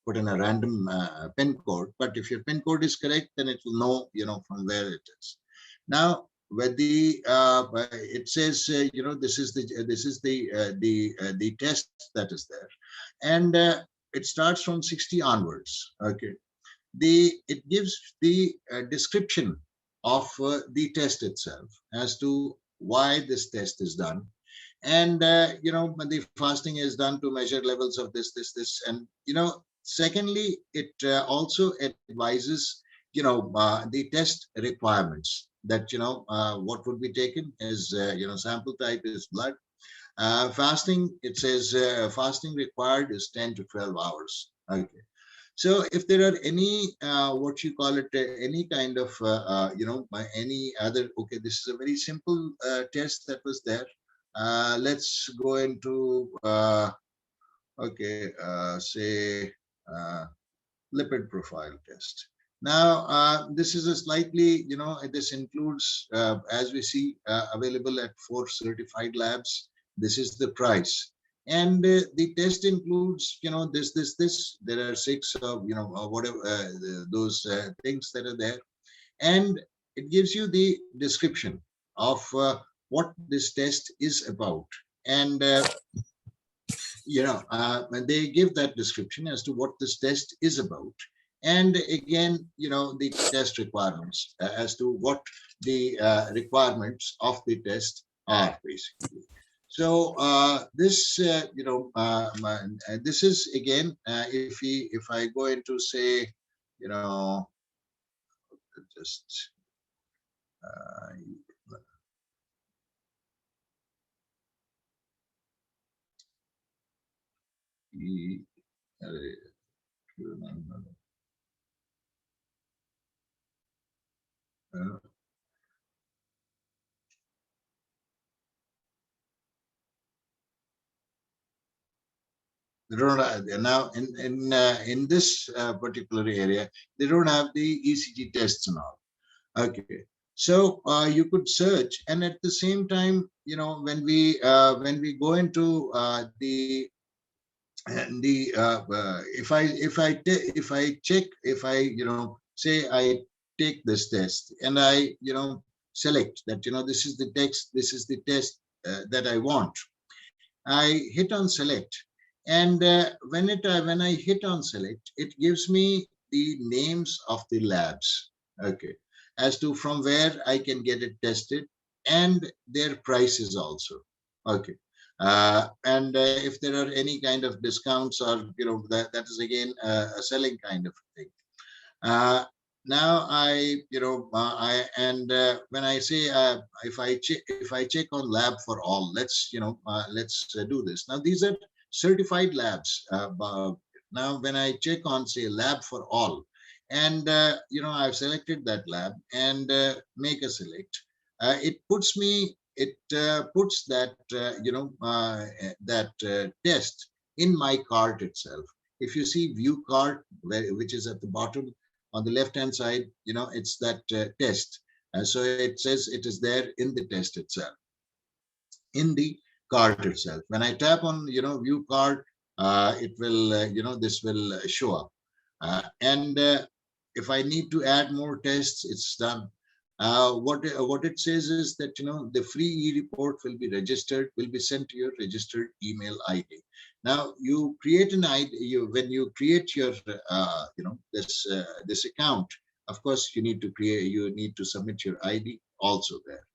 put in a random pin code, but if your pin code is correct, then it will know, you know, from where it is. Now, with the it says, you know, this is the test that is there, and it starts from 60 onwards. Okay, it gives the description of the test itself as to why this test is done, and you know, the fasting is done to measure levels of this, and you know, secondly, it also advises, you know, the test requirements, that, you know, what would be taken is, you know, sample type is blood. Fasting, it says fasting required is 10 to 12 hours. Okay, so if there are any, what you call it, any kind of, you know, any other, okay, this is a very simple test that was there. Let's go into, okay, say, lipid profile test. Now, this is a slightly, you know, this includes, as we see, available at 4 certified labs. This is the price. And the test includes, you know, this. There are 6 of, you know, whatever, those things that are there. And it gives you the description of what this test is about. And you know, and they give that description as to what this test is about, and again, you know, the test requirements as to what the requirements of the test are, basically. So this, you know, this is again, if I go into, say, you know, just uh, e- uh, they don't have, now in this particular area, they don't have the ECG tests and all. Okay, so you could search, and at the same time, you know, when we go into if I check, if I, you know, say I take this test and I, you know, select that, you know, this is the text, this is the test that I want. I hit on select, and when I hit on select, it gives me the names of the labs. Okay, as to from where I can get it tested, and their prices also. Okay, and if there are any kind of discounts, or, you know, that is again a selling kind of thing. Uh, Now I, you know, I and when I say, if I check on lab for all, let's, you know, let's do this. Now these are certified labs. Now when I check on, say, lab for all, and you know, I've selected that lab and make a select, it puts me, it puts that you know, that test in my cart itself. If you see view cart, which is at the bottom on the left hand side, you know, it's that test. So it says it is there in the test itself, in the cart itself. When I tap on, you know, view cart, it will, you know, this will show up. And if I need to add more tests, it's done. What it says is that, you know, the free e-report will be registered, will be sent to your registered email ID. Now you create an ID. When you create your, you know, this account, of course, you need to create. You need to submit your ID also there.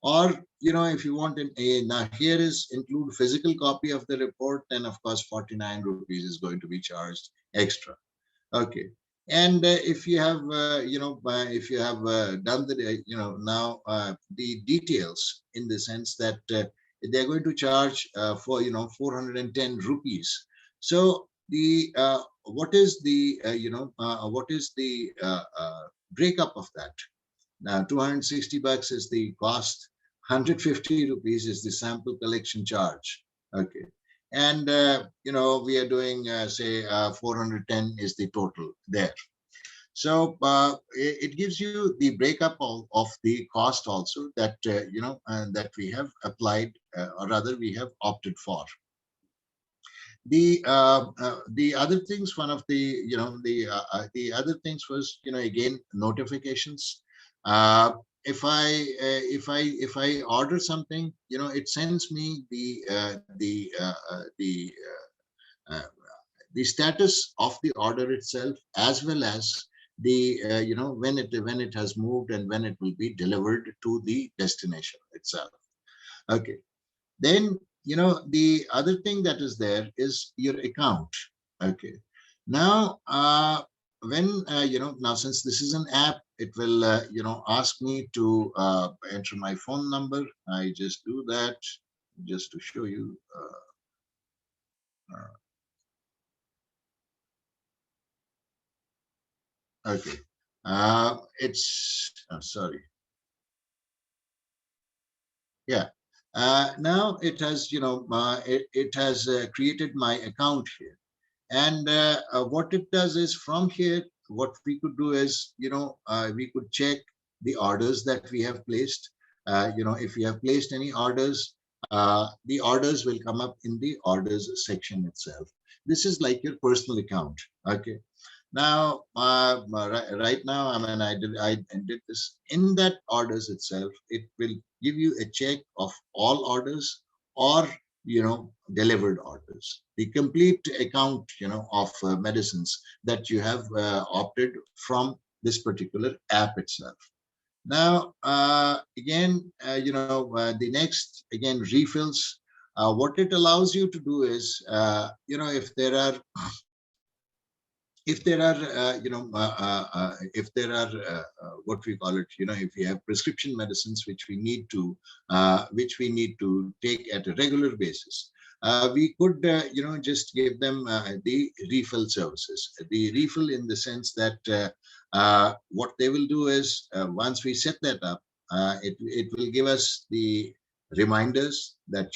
Or, you know, if you want now here is include physical copy of the report, then of course 49 rupees is going to be charged extra. Okay. And if you have, you know, if you have done the, you know, now the details, in the sense that they're going to charge for 410 rupees. So the what is the breakup of that? Now 260 bucks is the cost, 150 rupees is the sample collection charge. Okay, and we are doing say 410 is the total there. So it gives you the breakup of the cost also that that we have applied, or rather we have opted for. The other things, one of the other things was again notifications. If I order something, it sends me the status of the order itself, as well as the when it has moved and when it will be delivered to the destination itself. Okay, then the other thing that is there is your account. Okay, now when now since this is an app, it will ask me to enter my phone number. I just do that just to show you. Okay, it's sorry. Yeah. Now it has, it has created my account here. And what it does is, from here, what we could do is, we could check the orders that we have placed. If we have placed any orders, the orders will come up in the orders section itself. This is like your personal account. Okay. Now, right now, I mean, I did this in that orders itself. It will give you a check of all orders, or delivered orders, the complete account of medicines that you have opted from this particular app itself. Now, again, the next, again, refills. What it allows you to do is, if there are if there are what we call it, if we have prescription medicines which we need to take at a regular basis, we could just give them the refill services. The refill, in the sense that what they will do is, once we set that up, it will give us the reminders that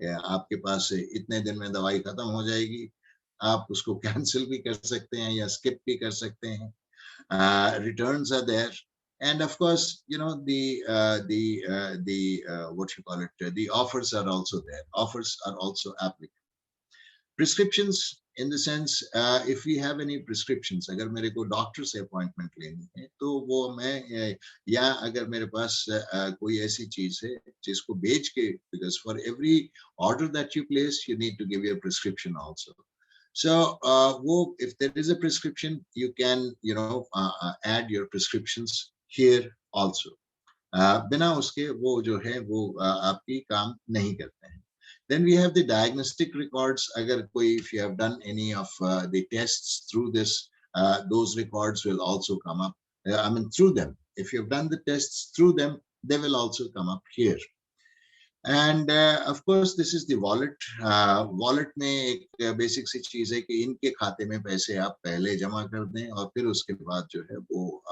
आपके पास इतने दिन में दवाई खत्म हो जाएगी, आप उसको कैंसिल भी कर सकते हैं या स्किप भी कर सकते हैं. Returns are there, and of course, what you call it, the offers are also there. Offers are also applicable. Prescriptions, in the sense, if we have any prescriptions, अगर मेरे को डॉक्टर से अपॉइंटमेंट लेनी है, तो वो मैं, या अगर मेरे पास कोई ऐसी चीज है जिसको बेच के, because for every order that you place, you need to give your prescription also. So, if there is a prescription, you can, add your prescriptions here also. बिना उसके वो जो है वो आपकी काम नहीं करते हैं. Then we have the diagnostic records. अगर कोई, if you have done any of the tests through this, those records will also come up. I mean, through them. If you have done the tests through them, they will also come up here. And of course, this is the wallet. Wallet में एक basic सी चीज है कि इनके खाते में पैसे आप पहले जमा कर दें, और फिर उसके बाद जो है वो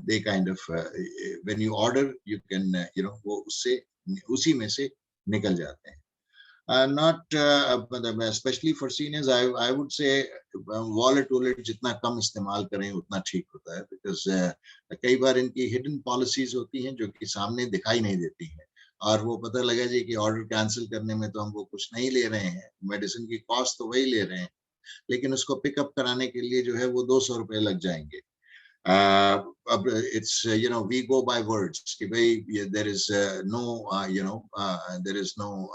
they kind of when you order, you can वो उससे उसी में से निकल जाते हैं. Not especially for seniors, I would say wallet जितना कम इस्तेमाल करें उतना ठीक होता है, because कई बार इनकी hidden policies होती हैं जो कि सामने दिखाई नहीं देती हैं, और वो पता लगा जी कि ऑर्डर कैंसिल करने में तो हम वो कुछ नहीं ले रहे हैं, मेडिसिन की कॉस्ट तो वही ले रहे हैं, लेकिन उसको पिकअप कराने के लिए जो है वो 200 रुपए लग जाएंगे. It's we go by words कि भाई there is no there is no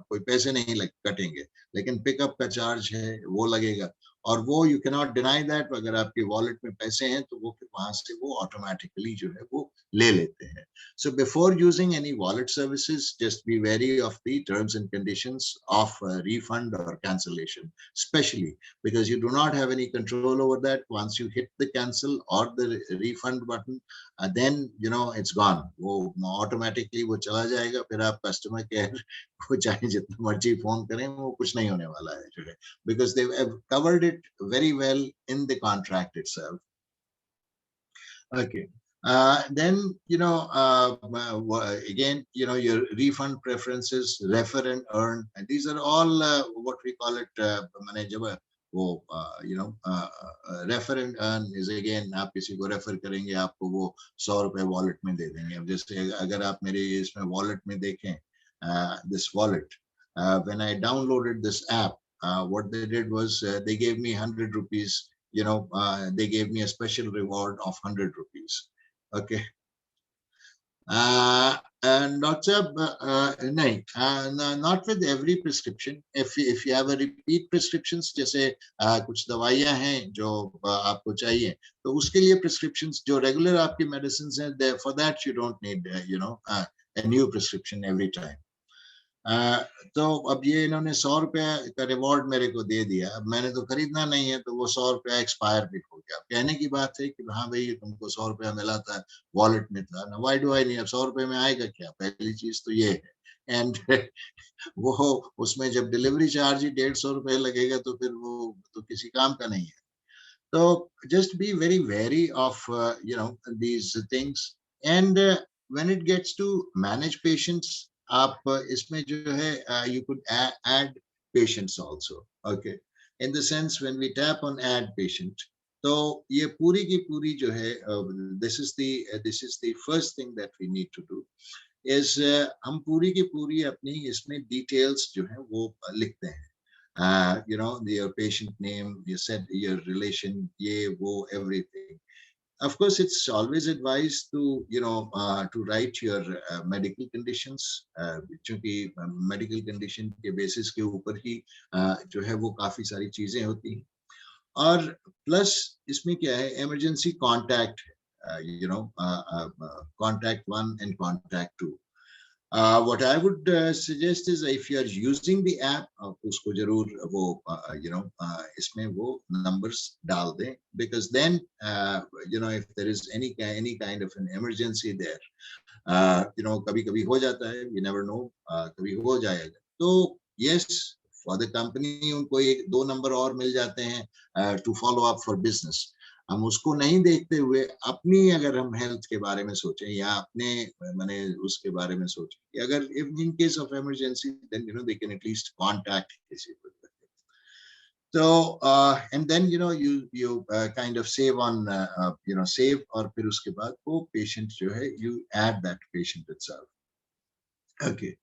कोई पैसे नहीं कटेंगे, लेकिन पिकअप का चार्ज है वो लगेगा, और वो you cannot deny that, अगर आपके वॉलेट में पैसे हैं तो वो फिर वहां से वो ऑटोमेटिकली जो है वो ले लेते हैं. So before using any wallet services, just be wary of the terms and conditions of refund or cancellation, especially because you do not have any control over that. Once you hit the cancel or the refund button, then you know it's gone. वो automatically वो चला जाएगा. फिर आप customer care को चाहे जितना मर्जी फोन करें, वो कुछ नहीं होने वाला है जो है, because they have covered it very well in the contract itself. Okay. Then, you know, again, you know, your refund preferences, refer and earn, and these are all what we call it, you know, refer and earn is again, आप किसी को refer करेंगे, आपको वो 100 रुपए wallet में दे देंगे. अब जैसे अगर आप मेरे इसमें wallet में देखें, this wallet, when I downloaded this app, what they did was they gave me 100 rupees. You know, they gave me a special reward of 100 rupees. Okay. And not not with every prescription. If you have a repeat prescriptions, जैसे कुछ दवाइयाँ हैं जो आपको चाहिए, तो उसके लिए prescriptions जो regular आपकी medicines हैं, there for that you don't need you know a new prescription every time. तो अब ये इन्होंने 100 रुपया का रिवॉर्ड मेरे को दे दिया. अब मैंने तो खरीदना नहीं है, तो वो 100 रुपया एक्सपायर भी हो गया. कहने की बात है कि हाँ भाई तुमको 100 रुपया मिला था, वॉलेट में था ना, व्हाई डू आई नीड, 100 रुपये में आएगा क्या? पहली चीज तो ये है. एंड वो उसमें जब डिलीवरी चार्ज ही 150 रुपये लगेगा, तो फिर वो तो किसी काम का नहीं है. तो just be very very of you know these things. And when it gets to manage patients, आप इसमें जो है you could add patients also. Okay, in the sense when we tap on add patient, तो ये पूरी की पूरी जो है this is the first thing that we need to do is हम पूरी की पूरी अपनी इसमें details जो है वो लिखते हैं. You know, your patient name, you said your relation, ये वो everything. Of course, it's always advised to, you know, to write your medical conditions, क्योंकि medical condition के basis के ऊपर ही जो है वो काफी सारी चीजें होती हैं. और plus इसमें क्या है, emergency contact, you know, contact 1 and contact 2. What I would suggest is if you are using the app, उसको जरूर वो you know इसमें वो numbers डाल दें, because then you know if there is any kind of an emergency there, you know कभी-कभी हो जाता है, we never know, कभी हो जाएगा. तो yes, for the company उनको 1-2 नंबर और मिल जाते हैं to follow up for business. हम उसको नहीं देखते हुए अपनी अगर हम हेल्थ के बारे में सोचें या अपने माने उसके बारे में सोचें कि अगर in case of emergency, then you know they can at least contact किसी को. So and then you know you kind of save on you know save, और फिर उसके बाद वो patient जो है you add that patient itself. Okay.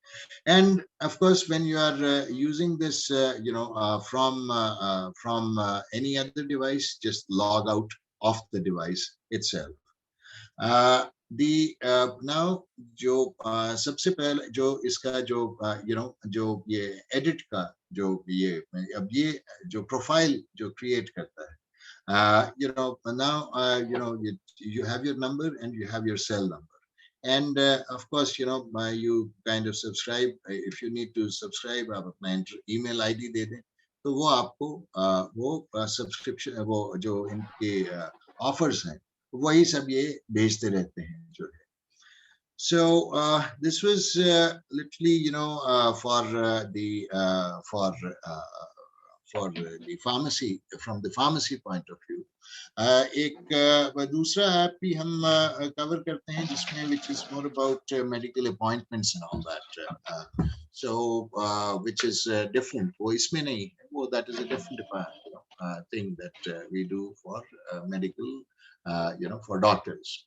And of course, when you are using this, you know, from any other device, just log out of the device itself. The now जो सबसे पहले जो इसका जो you know जो ये edit का जो ये अब ये जो profile जो create करता है, you know now you know you have your number and you have your cell number. And of course, you know, you kind of subscribe. If you need to subscribe, आप अपना email ID दे दें, तो वो आपको वो subscription वो जो इनके offers हैं, वही सब ये भेजते रहते हैं जो है. So this was literally, you know, for the pharmacy, from the pharmacy point of view. एक दूसरा ऐप भी हम कवर करते हैं जिसमें which is more about medical appointments and all that. So which is different. वो इसमें नहीं है, वो that is a different thing that we do for medical, you know, for doctors.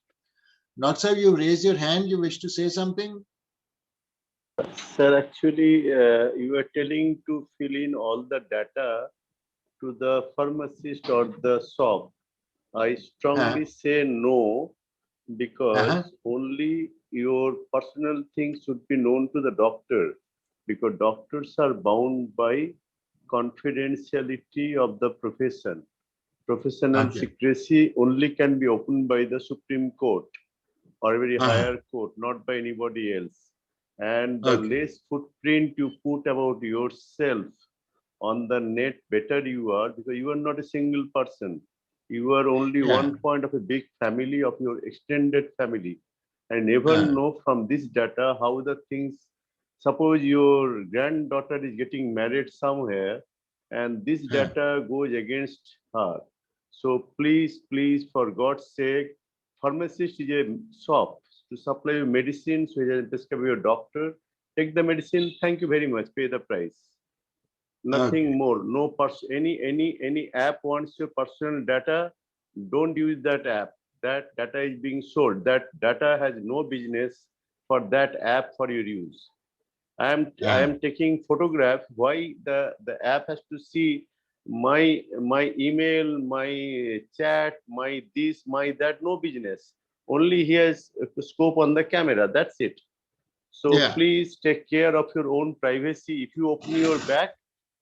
Not sir, you raise your hand. You wish to say something? Sir, actually, you are telling to fill in all the data to the pharmacist or the shop. I strongly say no, because only your personal things should be known to the doctor, because doctors are bound by confidentiality of the profession. Professional Okay. secrecy only can be opened by the Supreme Court or a very Uh-huh. higher court, not by anybody else. And the Okay. less footprint you put about yourself on the net, better you are, because you are not a single person. You are only Yeah. one point of a big family, of your extended family. I never Uh, know from this data how the things, suppose your granddaughter is getting married somewhere and this uh, data goes against her. So please, for God's sake, pharmacist is a shop to supply you medicine, so you prescribe your doctor, take the medicine, thank you very much, pay the price. Nothing okay. more. No any app wants your personal data. Don't use that app. That data is being sold. That data has no business for that app for your use. I Yeah. am taking photograph. Why the app has to see my email, my chat, my this, my that? No business. Only he has a scope on the camera. That's it. So Yeah. please take care of your own privacy. If you open your back,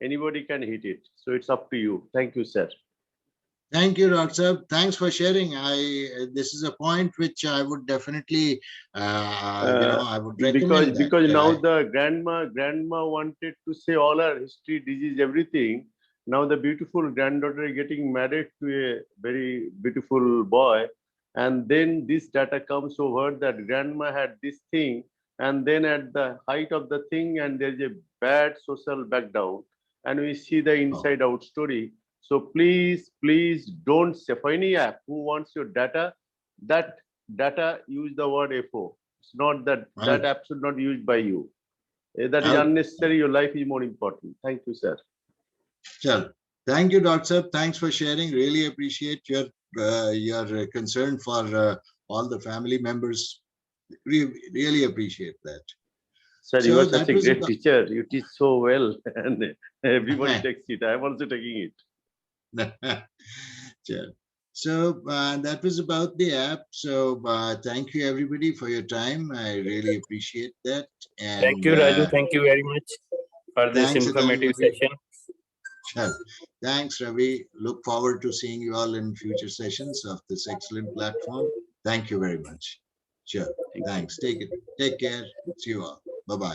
anybody can hit it. So it's up to you. Thank you, sir. Thank you, Dr. Saab. Thanks for sharing. This is a point which I would definitely, I would recommend that. Because now the grandma wanted to say all our history, disease, everything. Now the beautiful granddaughter is getting married to a very beautiful boy, and then this data comes over that grandma had this thing, and then at the height of the thing, and there's a bad social background, and we see the inside out story. So please don't say for any app who wants your data, that data use the word FO. It's not that Okay. that app should not be used by you. That is Okay. unnecessary. Your life is more important. Thank you, sir. Sure. Thank you, Dr. Saab. Thanks for sharing. Really appreciate your concern for all the family members. Really appreciate that. Sir, you So are such that a was great about. teacher. You teach so well, and everybody takes it. I am also taking it. Sure. So that was about the app. So thank you everybody for your time. I really appreciate that. Thank And you, Raju. Thank you very much for this thanks a ton, informative Ravi. session. Sure. Thanks, Ravi. Look forward to seeing you all in future sessions of this excellent platform. Thank you very much. Sure. Thanks. Take care. See you all. Bye-bye.